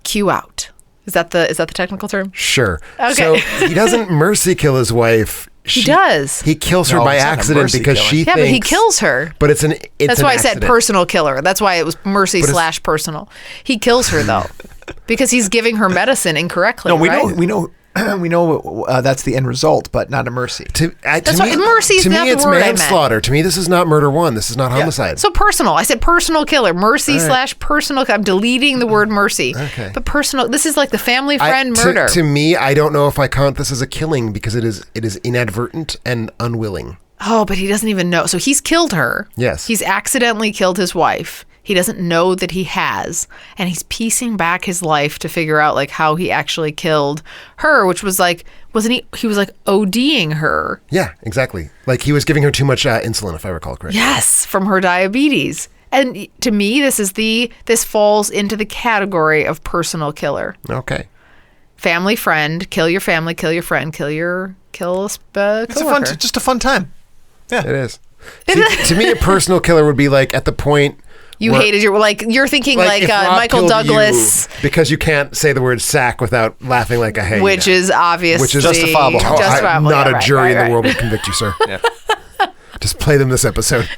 cue out. Is that the technical term? Sure. Okay. So he doesn't mercy kill his wife. He does. He kills her No, by it's not a accident mercy because killing. she Yeah, thinks... but he kills her. But it's That's an why I said accident. personal killer. That's why it was mercy / personal. He kills her though, because he's giving her medicine incorrectly. No, we right? know we know that's the end result, but not a mercy. That's why mercy is to not me, the it's word I meant. manslaughter. To me, this is not murder one. This is not homicide. So personal. I said personal killer. Mercy / personal. I'm deleting the word mercy. Okay. But personal. This is like the family friend To- murder. To me, I don't know if I count this as a killing because it is inadvertent and unwilling. Oh, but he doesn't even know. So he's killed her. Yes. He's accidentally killed his wife. He doesn't know that he has. And he's piecing back his life to figure out like how he actually killed her, which was like, wasn't he? He was like ODing her. Yeah, exactly. Like he was giving her too much insulin, if I recall correctly. Yes, from her diabetes. And to me, this falls into the category of personal killer. Okay. Family friend, kill your family, kill your friend, kill a It's just a fun time. Yeah. It is. See, to me, a personal killer would be like at the point you where- hated you're thinking like if Rob Michael killed Douglas, you because you can't say the word sack without laughing like a hyena. which is obviously Which is justifiable. justifiable. Not Yeah, a right, jury right, in right. the world would convict you, sir. Just play them this episode.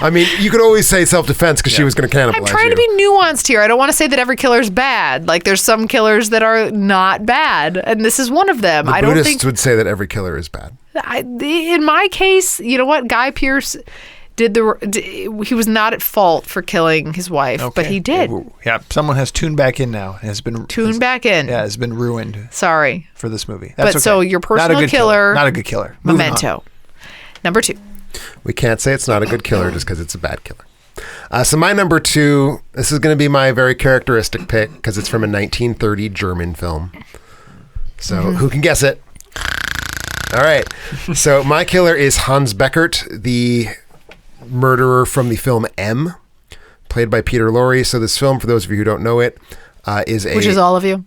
I mean, you could always say self-defense because she was going to cannibalize I'm trying you. to be nuanced here. I don't want to say that every killer's bad. Like there's some killers that are not bad, and this is one of them. The I don't Buddhists think would say that every killer is bad. in my case, you know what? Guy Pearce he was not at fault for killing his wife, but he did. Yeah, someone has tuned back in now. Has been Back in. Yeah, has been ruined Sorry. for this movie. But That's okay. so your personal Not a good killer- Not a good killer. Moving on. Memento. Number 2. We can't say it's not a good killer just because it's a bad killer. So my number 2, this is going to be my very characteristic pick because it's from a 1930 German film. So who can guess it? All right. So my killer is Hans Beckert, the murderer from the film M, played by Peter Lorre. So this film, for those of you who don't know it, is a... Which is all of you.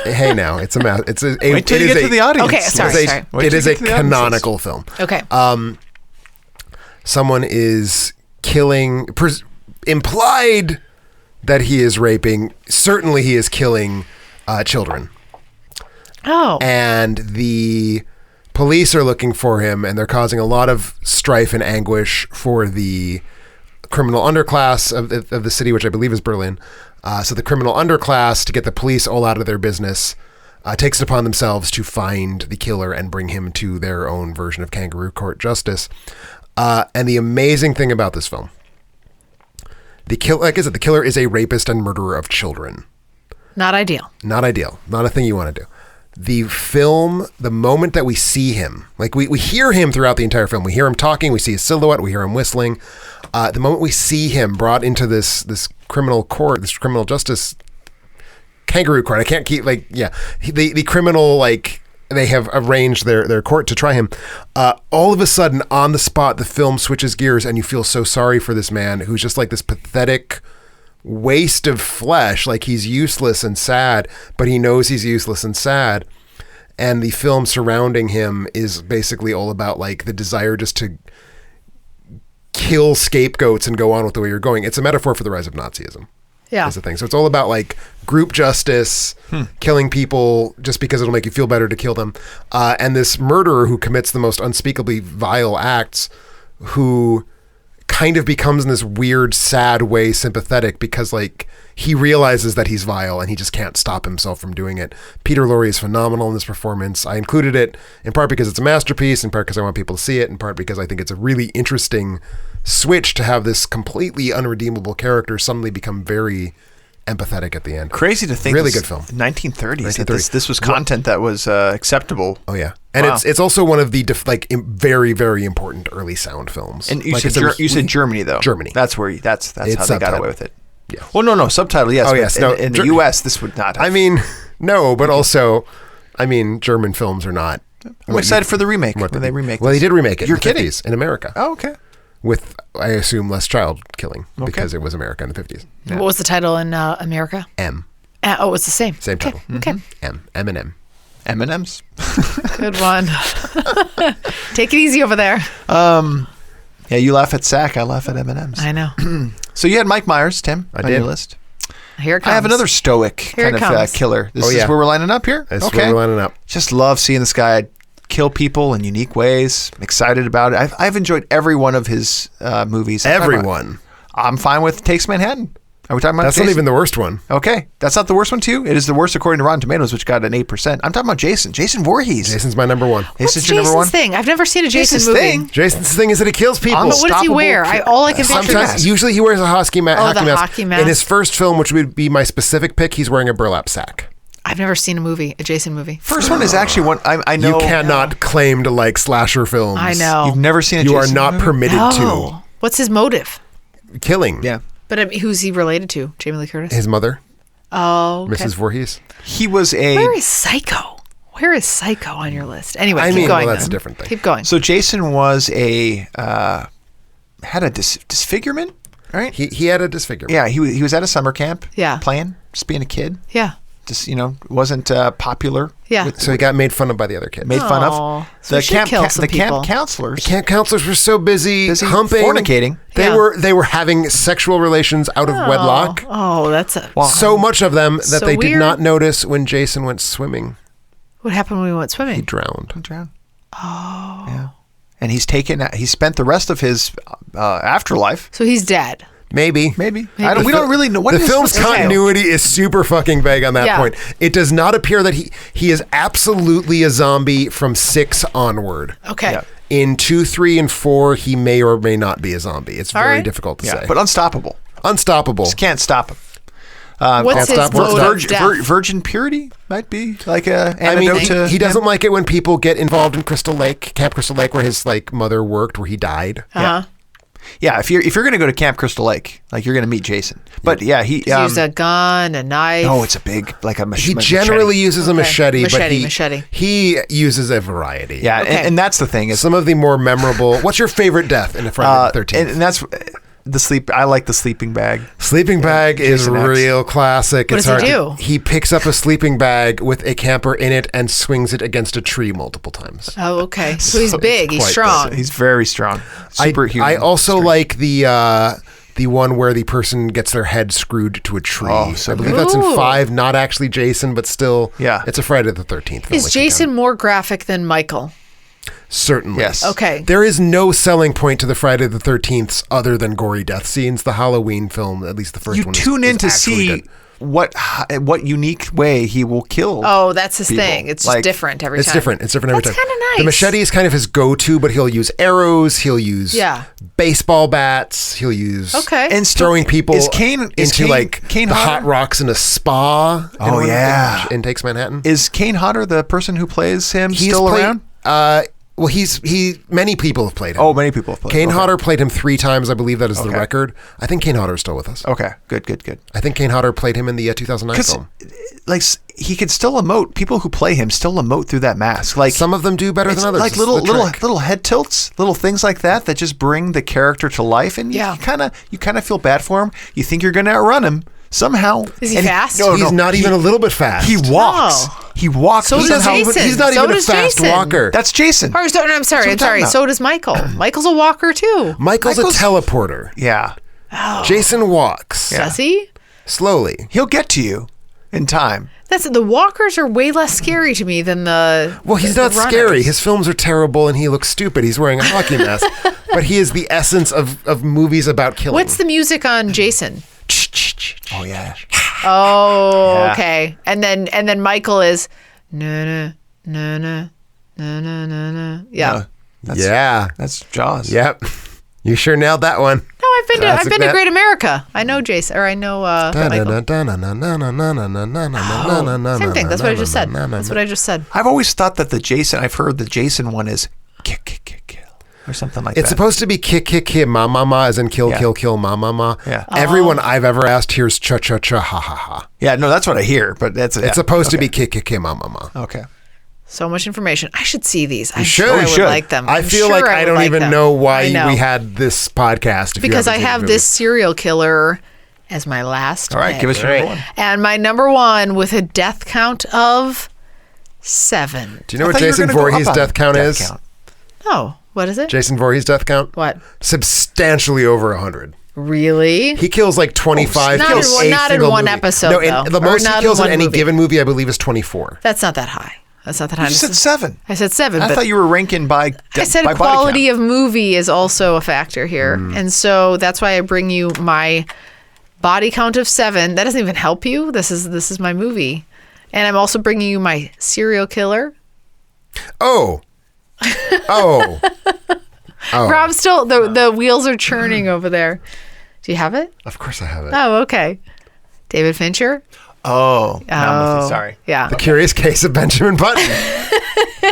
Hey, now it's a It's a. Wait till you get to the audience. Okay, sorry. It is a canonical film. Okay. Someone is killing, implied that he is raping. Certainly, he is killing children. Oh. And the police are looking for him, and they're causing a lot of strife and anguish for the criminal underclass of the city, which I believe is Berlin. So the criminal underclass, to get the police all out of their business, takes it upon themselves to find the killer and bring him to their own version of kangaroo court justice. And the amazing thing about this film, the killer is a rapist and murderer of children. Not ideal. Not ideal. Not a thing you want to do. The film, the moment that we see him, like we hear him throughout the entire film. We hear him talking. We see his silhouette. We hear him whistling. The moment we see him brought into this criminal court, this criminal justice kangaroo court. I can't keep the criminal, like, they have arranged their court to try him. All of a sudden, on the spot, the film switches gears, and you feel so sorry for this man who's just like this pathetic waste of flesh. Like, he's useless and sad, but he knows he's useless and sad. And the film surrounding him is basically all about like the desire just to kill scapegoats and go on with the way you're going. It's a metaphor for the rise of Nazism. Yeah. Is the thing. So it's all about like group justice, killing people just because it'll make you feel better to kill them. And this murderer who commits the most unspeakably vile acts, who kind of becomes in this weird, sad way sympathetic because like he realizes that he's vile and he just can't stop himself from doing it. Peter Lorre is phenomenal in this performance. I included it in part because it's a masterpiece, in part because I want people to see it, in part because I think it's a really interesting switch to have this completely unredeemable character suddenly become very empathetic at the end. Crazy to think. Really good film. 1930s. That this was content that was acceptable. Oh yeah, and Wow. it's also one of the very, very important early sound films. And you Like, said it's a- you said Germany though. Germany. That's where that's how they got subtitled. away with it. Yeah. Well, no, subtitle. Yes. Oh, but yes, no, in the U.S., this would not. Have. I mean, no, but also, I mean, German films are not. I'm excited for the remake when they remake. Well, they did remake it. You're in the kidding. 50s in America. Oh, okay. With, I assume, less child killing because it was America in the 50s. What was the title in America? M. Oh, it's the same. Same title. Okay. M. M&M. M&M's. Good one. Take it easy over there. Yeah, you laugh at Sack. I laugh at M&M's. I know. So you had Mike Myers, Tim, on did. your list. Here it comes. I have another stoic Here kind it of comes. killer. This Oh, is yeah. where we're lining up here? That's where we're lining up. Just love seeing this guy kill people in unique ways. I'm excited about it. I've enjoyed every one of his movies. Everyone. I'm fine with Takes Manhattan. Are we talking about That's Jason? not even the worst one. Okay. That's not the worst one, too? It is the worst according to Rotten Tomatoes, which got an 8%. I'm talking about Jason. Jason Voorhees. Jason's my number one. What's Jason's your number one? Jason's thing? I've never seen a Jason Jason's movie. thing? Jason's thing is that he kills people. But what does he wear? All I can picture Sometimes, is usually he wears a hockey the mask. hockey mask. In his first film, which would be my specific pick, he's wearing a burlap sack. I've never seen a Jason movie. First one is actually one I know. You cannot claim to like slasher films. I know. You've never seen a You Jason are not movie? permitted No. What's his motive? to. Killing. Yeah. But who's he related to? Jamie Lee Curtis? His mother, Oh, okay. Mrs. Voorhees. He was a... Where is Psycho? Where is Psycho on your list? Anyway, I keep mean, going. well, that's then. a different thing. Keep going. So Jason was had a disfigurement, right? He had a disfigurement. Yeah, he was at a summer camp. Yeah. Playing, just being a kid. Yeah. Just, wasn't popular. Yeah. So he got made fun of by the other kids. Made fun Aw. of. So he should kill some people. Camp counselors. Camp counselors were so busy humping, fornicating. They Yeah. they were having sexual relations out of wedlock. Oh, that's a. So much of them that So they did weird. not notice when Jason went swimming. What happened when we went He swimming? drowned. Drowned. Oh. Yeah. And he spent the rest of his afterlife. So he's dead. Maybe. Maybe. We don't really know. What the is film's supposed to do? continuity is super fucking vague on that Yeah. point. It does not appear that he is absolutely a zombie from 6 onward. Okay. Yeah. In 2, 3, and 4, he may or may not be a zombie. It's All very right. difficult to Yeah, say. but unstoppable. Unstoppable. Just can't stop him. What's Can't his stop mode what's of death? Virgin purity might be like a I mean, antidote to he doesn't like it when people get involved in Camp Crystal Lake, where his mother worked, where he died. Uh-huh. Yeah, if you're going to go to Camp Crystal Lake, you're going to meet Jason. But yeah, he Use a gun, a knife. no, it's a big like a He machete. generally uses a Okay. machete, but Machete. he uses a variety. Yeah, Okay. and that's the thing is Some of the more memorable. What's your favorite death in the Friday the 13th? and that's the sleep. I like the sleeping bag. Sleeping bag is Jason X. real classic. What It's does he hard do? He picks up a sleeping bag with a camper in it and swings it against a tree multiple times. Oh, okay. So he's big. He's quite strong. He's very strong. Superhuman. I also like the one where the person gets their head screwed to a tree. Oh, so I believe good. that's in Ooh. 5. Not actually Jason, but still. Yeah. It's a Friday the 13th. film, Is like you Jason can- more graphic than Michael? Certainly. Yes. Okay. There is no selling point to the Friday the 13th other than gory death scenes. The Halloween film, at least the first you one, tune is in to actually see good. what unique way he will kill. Oh, that's his people. thing. It's Like, just different every It's time. different. It's different every That's time. kinda nice. The machete is kind of his go-to, but he'll use arrows. He'll use baseball bats. He'll use Okay. And still- throwing people is Kane into Kane the Hodder? hot rocks in a spa. Oh, yeah. in Takes Manhattan. Is Kane Hodder the person who plays him He's still played- around? Well, many people have played him. Oh, many people have played. Kane okay. Hodder played him 3 times. I believe that is the Okay. record. I think Kane Hodder is still with us. Okay, good. I think Kane Hodder played him in the 2009 Because film. he could still emote. People who play him still emote through that mask. Like Some of them do better it's than others. like It's the trick. little head tilts, little things like that just bring the character to life, and Yeah. you kind of feel bad for him. You think you're going to outrun him somehow. Is he And fast? No, He's not even a little bit fast. He walks. Oh. He walks. So He does somehow- Jason. He's not So even a does fast Jason. walker. That's Jason. I'm sorry. That's what I'm sorry. talking So about. does Michael. Michael's a walker too. Michael's a teleporter. Yeah, Jason walks Does he? slowly. he'll get to you in time. The walkers are way less scary to me than the. Well, he's the not runners. scary. His films are terrible, and he looks stupid. He's wearing a hockey mask, but he is the essence of movies about killing. What's the music on Jason? Oh yeah. Oh, Yeah. okay. And then Michael is na na na na na na na na. Yeah. Yeah. That's Jaws. Yep. You sure nailed that one. No, I've been Classic to that. Great America. I know Jason, or I know Michael. Same thing. That's what I just said. That's what I just said. I've always thought that I've heard the Jason one is kick, kick, kick, kill, or something like It's that. supposed to be kick, kick, kick, ma, ma, ma, as in kill, Yeah. kill, kill, ma, ma, ma. Yeah. Everyone I've ever asked hears cha, cha, cha, ha, ha, ha. Yeah, no, that's what I hear, but It's supposed to be kick, kick, kick, ma, ma, ma. Okay. So much information. I should see these. I'm should. sure I You would should. like them. I I'm feel sure like I would don't like even them. know why I know. we had this podcast. If you Because I haven't seen have the this movie. serial killer as my last. All right, pick. give us your number one. And my number one with a death count of 7. Do you know I what thought you were Jason gonna go Voorhees' up on death count is? Oh, what is it? Jason Voorhees' death count? What? Substantially over 100. Really? He kills like 25. Not kills in- a not in single one movie. episode, No, though. the Or most not he in kills in one any movie. given movie, I believe, is 24. That's not that high. That's not that high. You said 7. I said 7. I but thought you were ranking by I said by body quality count. of movie is also a factor here. And so that's why I bring you my body count of 7. That doesn't even help you. This is my movie. And I'm also bringing you my serial killer. Oh. Oh. Rob, still, the wheels are churning over there. Do you have it? Of course I have it. Oh, okay. David Fincher? Oh, no, I'm with you. Sorry. Yeah. The Curious Case of Benjamin Button.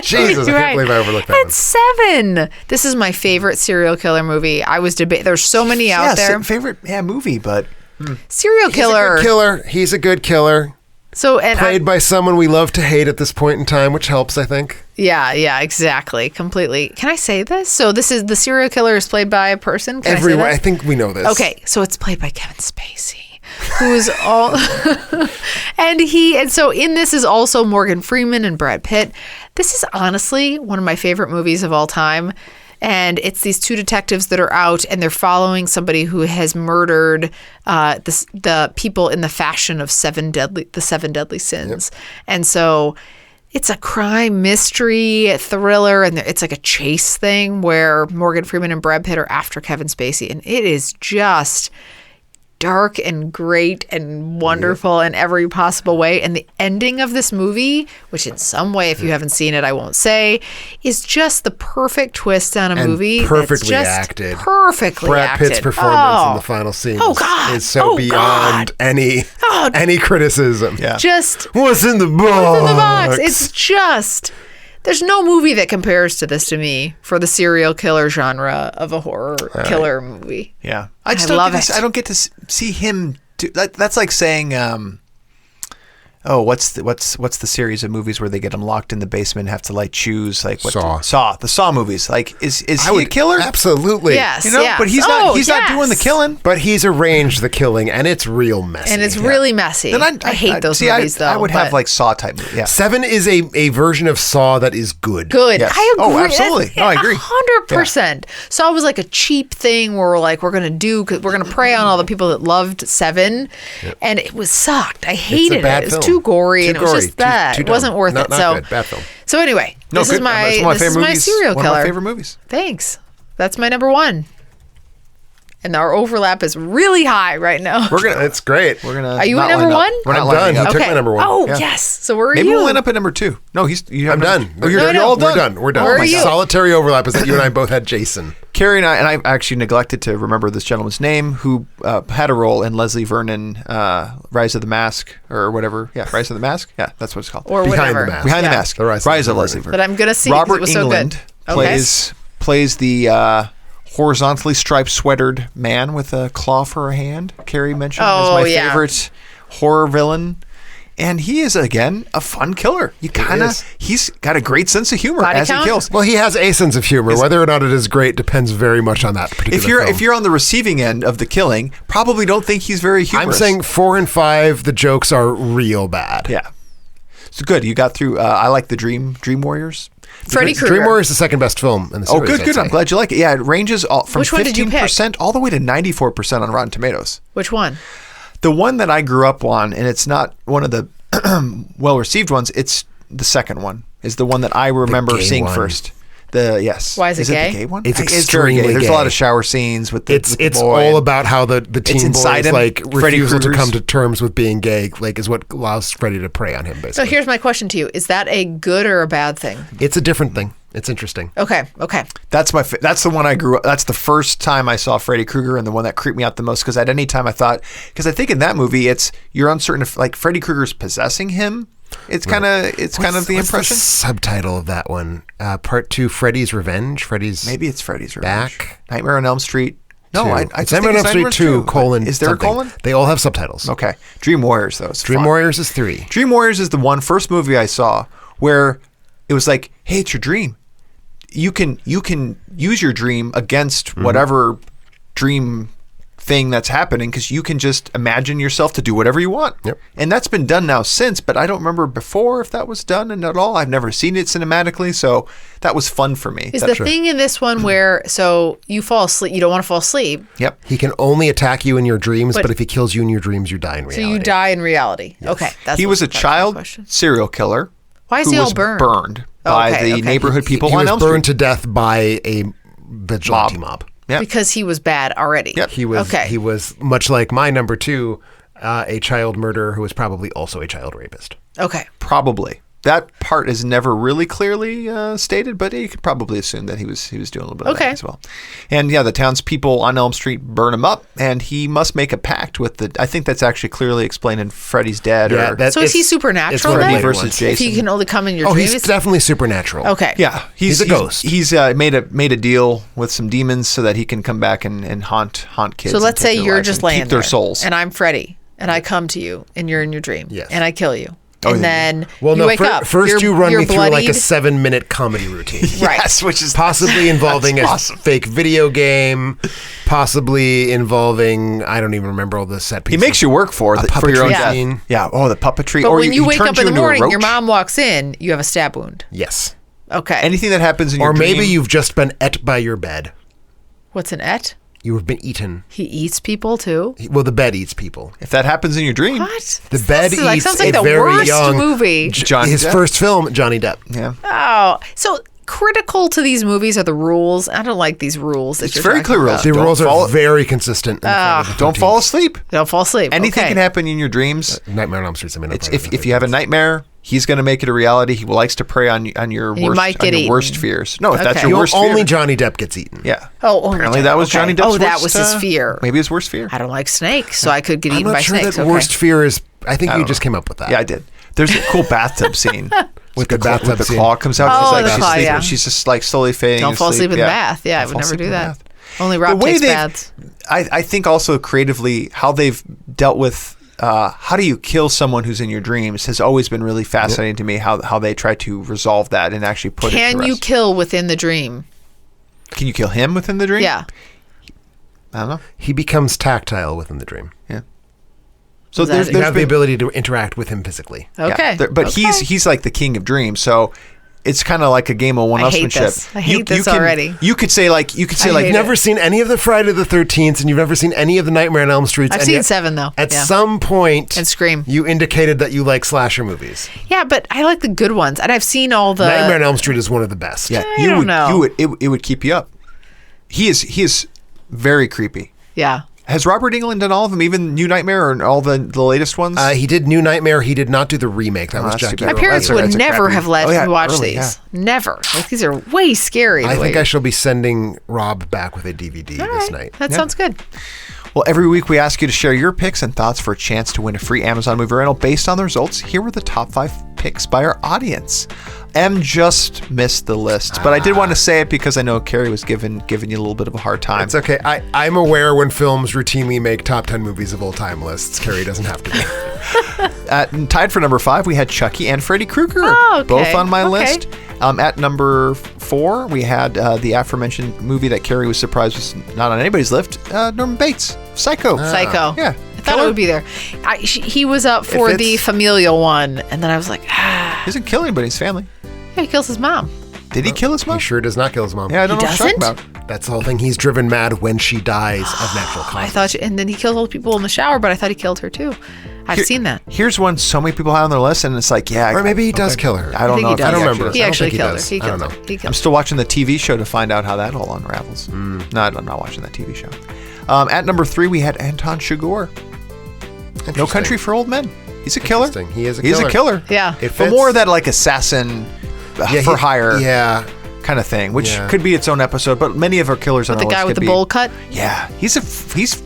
Jesus, I Right. can't believe I overlooked that It's 7. This is my favorite serial killer movie. I was There's so many out there. Favorite movie, but Serial one. killer. He's a good killer. He's a good killer. So and Played by someone we love to hate at this point in time, which helps, I think. yeah, exactly, completely. Can I say this? So this is the serial killer is played by a person. Can Everyone, I I say think we know this. this? Okay, so it's played by Kevin Spacey, who's all, and so in this is also Morgan Freeman and Brad Pitt. This is honestly one of my favorite movies of all time. And it's these 2 detectives that are out, and they're following somebody who has murdered the people in the fashion of the 7 deadly sins. And so it's a crime mystery thriller, and it's like a chase thing where Morgan Freeman and Brad Pitt are after Kevin Spacey, and it is just dark and great and wonderful in every possible way. And the ending of this movie, which in some way, if you haven't seen it, I won't say, is just the perfect twist on a And movie. that's perfectly just acted. Perfectly Brad acted. Pitt's performance in the final scene is so beyond any criticism. yeah. Just What's in the box? in the box. It's just... There's no movie that compares to this to me for the serial killer genre of a horror killer movie. Yeah, I just love don't get it. I don't get to see him do that. That's like saying, what's the series of movies where they get him locked in the basement and have to like choose like what Saw. the Saw movies. Like is he a killer? Absolutely. Yes, You know, yes. but he's not doing the killing. But he's arranged the killing, and it's real messy. And it's really messy. Then I hate those see, movies, though. I would have but- like Saw type movie. Yeah. 7 is a version of Saw that is good. Good. Yes. I agree. Oh, absolutely. No, I agree. 100%. Saw was like a cheap thing where we're going to prey on all the people that loved 7, and it was sucked. I hated bad it. It film. was too gory, Too and it was gory, just that. too It wasn't dumb. worth Not it. So, good. Bad film. so anyway, No, this good. is my That's one of my favorite movies. serial One killer. of my favorite movies. Thanks. That's my number 1. And our overlap is really high right now. It's great. We're gonna. Are you not at number line 1? up. We're not I'm lining done. up. You took my number 1. Oh, Yeah. yes. So where are Maybe you? we'll line up at number 2. No, you have I'm number- done. Oh, you're No, all We're done. done. We're done. Where are you? Solitary overlap is that you and I both had Jason. Carrie and I actually neglected to remember this gentleman's name who had a role in Leslie Vernon, Rise of the Mask or whatever. Yeah, Rise of the Mask. Yeah, that's what it's called. Or Behind whatever. the Mask. Behind Yeah. the Mask. The Rise Rise of of Leslie Vernon. Vernon. But I'm going to see because Robert it was so Englund good. Okay. plays the horizontally striped sweatered man with a claw for a hand. Carrie mentioned is my yeah. favorite horror villain. And he is, again, a fun killer. He's got a great sense of humor Body as count? he kills. Well, he has a sense of humor. Whether or not it is great depends very much on that particular film. If you're on the receiving end of the killing, probably don't think he's very humorous. I'm saying 4 and 5, the jokes are real bad. Yeah. So good. You got through. I like the Dream Warriors. Freddy Krueger. Dream Warrior is the second best film in the series. Oh, good, I'd good. say. I'm glad you like it. Yeah, it ranges from Which one did you pick? 15% all the way to 94% on Rotten Tomatoes. Which one? The one that I grew up on, and it's not one of the well-received ones, it's the second one, is the one that I remember gay seeing one. first. Yes. Why is it gay? the gay one? It's very extremely gay. There's gay. a lot of shower scenes with the It's boy all and- about how the teen boy inside is him. like Freddy refusal to Krueger's- come to terms with being gay, like is what allows Freddy to prey on him. So Basically, here's my question to you. Is that a good or a bad thing? it's a different thing. It's interesting. Okay. That's that's the one I grew up. That's the first time I saw Freddy Krueger, and the one that creeped me out the most. Because at any time I thought, because I think in that movie you're uncertain if like Freddy Krueger's possessing him. It's kind of the What's impression. the subtitle of that one? Part 2, Freddy's Revenge. Freddy's Maybe it's Freddy's Revenge. back. Nightmare on Elm Street. No, 2. I it's just Nightmare think on Elm it's Street 2, 2. colon. Is there something. a colon? They all have subtitles. Okay. Dream Warriors though. It's Dream fun. Warriors is 3. Dream Warriors is the first movie I saw where it was like, hey, it's your dream. You can use your dream against whatever dream thing that's happening because you can just imagine yourself to do whatever you want. Yep. And that's been done now since, but I don't remember before if that was done and at all. I've never seen it cinematically, so that was fun for me. Is the thing in this one where so you fall asleep, you don't want to fall asleep. Yep. He can only attack you in your dreams, but if he kills you in your dreams, you die in reality. So you die in reality. Okay. He was a child serial killer. Why is who he all was burned? by the neighborhood people He on was Elm burned Street. to death by a vigilante mob. Yeah. Because he was bad already. Yep. He was much like my number 2, a child murderer who was probably also a child rapist. Okay. Probably. That part is never really clearly stated, but you could probably assume that he was doing a little bit of that as well. And yeah, the townspeople on Elm Street burn him up, and he must make a pact with the. I think that's actually clearly explained in Freddy's Dead. So is he supernatural Freddy then? versus Jason. If he can only come in your Oh, dreams? he's definitely supernatural. Okay. Yeah, He's a ghost. He's made a deal with some demons so that he can come back and haunt kids. So and let's take say their you're lives just and laying keep their there, souls. and I'm Freddy, and I come to you, and you're in your dream, Yes. and I kill you. Oh, And yeah. then Well, you no, wake up. first you run you're me through like a bloodied. 7-minute comedy routine. Right. Yes, which is Possibly involving a awesome. fake video game, possibly involving, I don't even remember all the set He pieces. makes you work for your own puppetry death. scene. Yeah. Oh, the puppetry. But or when you wake turns up in you the into a morning, your roach. mom walks in, you have a stab wound. Yes. Okay. Anything that happens in your Or maybe dream, you've just been et by your bed. What's an et? You have been eaten. He eats people too. Well, the bed eats people. if that happens in your dream, What? The bed Sounds like, eats sounds like a the very worst young movie. Johnny His Depp. first film, Johnny Depp. Yeah. Oh, so critical to these movies are the rules. I don't like these rules. That It's you're very talking clear about. rules. The Don't rules fall- are very consistent. In the Friday the Don't 13th. fall asleep. Don't fall asleep. Anything okay. can happen in your dreams. Nightmare on Elm Street's It's if you have a nightmare, he's going to make it a reality. He likes to prey on your You worst might get worst eaten. fears. No, if that's Okay. your worst only fear. Johnny Depp gets eaten. Yeah. Oh, only apparently Johnny- that was okay. Johnny Depp's Oh, that worst, was his fear. Maybe his worst fear. I don't like snakes, so I could get I'm eaten not by sure snakes. that Okay. worst fear is. I think I you don't just know. came up with that. Yeah, I did. There's a cool bathtub scene. With the claw- bathtub the scene. claw comes out. Oh, she's like, the she's claw, sleeping. yeah. She's just like slowly fading. Don't fall asleep in the Yeah. bath. Yeah, I Don't would fall never asleep do in the that. bath. Only Rob takes they've- baths. I think also creatively how they've dealt with how do you kill someone who's in your dreams has always been really fascinating to me. How they try to resolve that and actually put it to Can you rest. kill within the dream? Can you kill him within the dream? Yeah. I don't know. He becomes tactile within the dream. Yeah. So Is that- there's You have the been, ability to interact with him physically. Okay. but Okay. he's like the king of dreams. So it's kind of like a game of I hate one-upsmanship. this. I hate this already. You could say like hate You've it. never seen any of the Friday the 13th, and you've never seen any of the Nightmare on Elm Streets. I've and seen yet 7 though. At Yeah. some point, And Scream. you indicated that you like slasher movies. Yeah, but I like the good ones, and I've seen all the. Nightmare on Elm Street is one of the best. yeah, I don't know. it would keep you up. He is very creepy. Yeah. Has Robert Englund done all of them, even New Nightmare or all the latest ones? He did New Nightmare. He did not do the remake. That was that's too Jackie. bad. My parents That's a- would that's a never crappy- have let Oh, yeah, me watch early, these. yeah. Never. Like, these are way scary. I the think way- I shall be sending Rob back with a DVD All this right. night. That sounds good. Well, every week we ask you to share your picks and thoughts for a chance to win a free Amazon movie rental based on the results. Here were the top 5 picks by our audience. M just missed the list, but I did want to say it because I know Carrie was giving you a little bit of a hard time. It's okay. I'm aware when films routinely make top 10 movies of all time lists. Carrie doesn't have to be. Tied for number 5, we had Chucky and Freddy Krueger, Oh, okay. both on my Okay. list. At number 4, we had the aforementioned movie that Carrie was surprised was not on anybody's list, Norman Bates, Psycho. Psycho. Yeah. I thought it would be there. He was up for If the it's- familial one, and then I was like, He doesn't kill anybody's family. yeah, he kills his mom. Did he kill his mom? He sure does not kill his mom. Yeah, I don't He know what you're talking doesn't? about. That's the whole thing. He's driven mad when she dies of natural I causes. thought, and then he kills all the people in the shower, but I thought he killed her too. I've seen that. Here's one so many people have on their list, and it's like, yeah. Or maybe he does kill her. I don't think know. he if does. I don't actually remember. does. He I don't actually think he killed her. does. He I don't killed her. know. He I'm killed her. still watching the TV show to find out how that all unravels. No, I'm not watching that TV show. At number 3, we had Anton Shugour. No Interesting. Country for Old Men. He's a killer. Interesting. He is a He's killer. a killer. Yeah. It But fits. more of that like assassin for hire Yeah. kind of thing, which Yeah. could be its own episode. But many of our killers on With the our guy list with could the be- bowl cut. Yeah, he's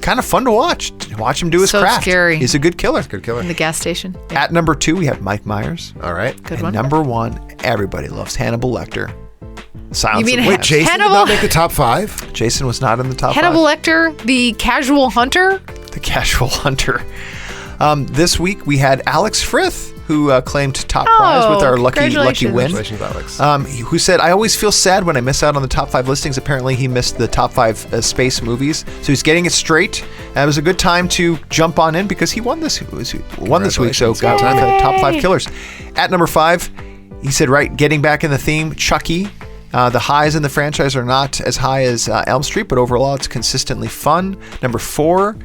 kind of fun to watch. Watch him do his So craft. scary. He's a good killer. Good killer. In the gas station. At number 2, we have Mike Myers. All right. Good And one. number 1, everybody loves Hannibal Lecter. Silence You mean of the Wait, Lambs. Jason Hannibal- did not make the top 5? Jason was not in the top Hannibal 5. Lecter, the casual hunter. The casual hunter. This week we had Alex Frith, who claimed top prize with our lucky win. Congratulations, Alex. Who said, I always feel sad when I miss out on the top 5 listings. Apparently, he missed the top 5 space movies. So he's getting it straight. It was a good time to jump on in because he won this week. So got top 5 killers. At number 5, he said, getting back in the theme, Chucky. The highs in the franchise are not as high as Elm Street, but overall it's consistently fun. Number 4,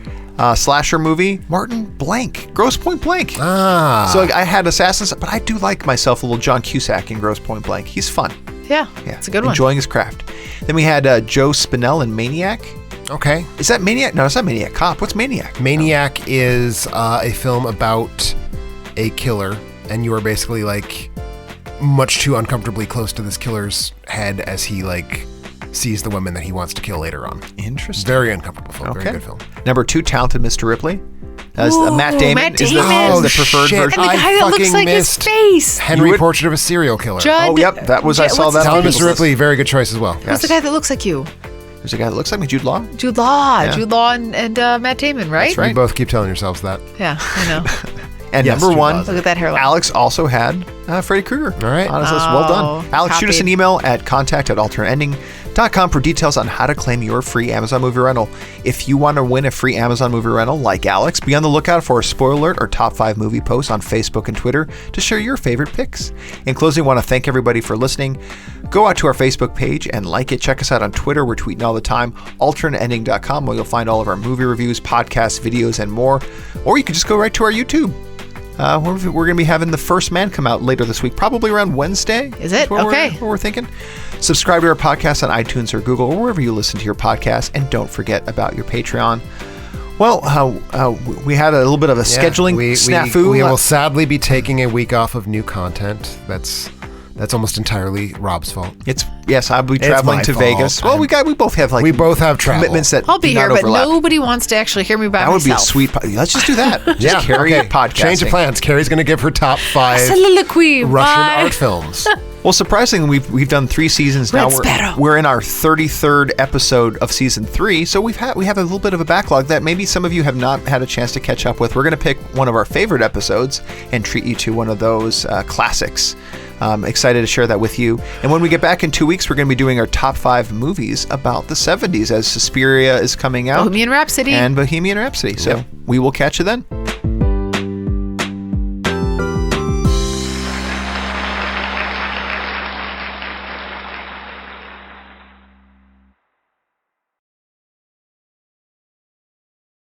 slasher movie, Martin Blank, Grosse Point Blank. So I had Assassins, but I do like myself a little John Cusack in Grosse Point Blank. He's fun. Yeah, it's a good one. Enjoying his craft. Then we had Joe Spinell in Maniac. Okay. Is that Maniac? No, it's not Maniac Cop. What's Maniac? Maniac is a film about a killer, and you are basically like much too uncomfortably close to this killer's head as he like sees the women that he wants to kill later on. Interesting. Very uncomfortable film. Okay. Very good film. Number 2, Talented Mr. Ripley. Matt Damon is the preferred shit. version. And the guy that looks like his face. Henry, Portrait of a Serial Killer. Judd. That was I saw what's that. Talented his Mr. name? Ripley, very good choice as well. Who's the guy that looks like you? There's a guy that looks like me, Jude Law. Jude Law. Yeah. Jude Law and Matt Damon, right? That's right. You both keep telling yourselves that. Yeah, I know. And Yes, number Jude 1, Law's Look at that hairline. Alex also had Freddy Krueger. All right. On his list. Well done. Alex, shoot us an email at contact@alternatending.com for details on how to claim your free Amazon movie rental. If you want to win a free Amazon movie rental like Alex, be on the lookout for a spoiler alert or top 5 movie posts on Facebook and Twitter to share your favorite picks. In closing, I want to thank everybody for listening. Go out to our Facebook page and like it. Check us out on Twitter. We're tweeting all the time. alternatending.com, where you'll find all of our movie reviews, podcasts, videos, and more. Or you can just go right to our YouTube. We're going to be having The First Man come out later this week, probably around Wednesday. Is it? What Okay. we're thinking. Subscribe to our podcast on iTunes or Google or wherever you listen to your podcast. And don't forget about your Patreon. Well, we had a little bit of a scheduling snafu. We will sadly be taking a week off of new content. That's almost entirely Rob's fault. I'll be traveling my to fault. Vegas. Well, we both have We both have travel. commitments that I'll be do here, not but overlap. nobody wants to actually hear me by That would be a myself. sweet. Let's just do that. Just Carrie podcasting. Change of plans. Carrie's going to give her top 5 Soliloquy. Russian Bye. art films. Well, surprisingly, we've done 3 seasons now. Red Sparrow. We're in our 33rd episode of season 3, so we have a little bit of a backlog that maybe some of you have not had a chance to catch up with. We're going to pick one of our favorite episodes and treat you to one of those classics. Excited to share that with you. And when we get back in 2 weeks, we're going to be doing our top 5 movies about the 70s as Suspiria is coming out. Bohemian Rhapsody. And Bohemian Rhapsody. So we will catch you then.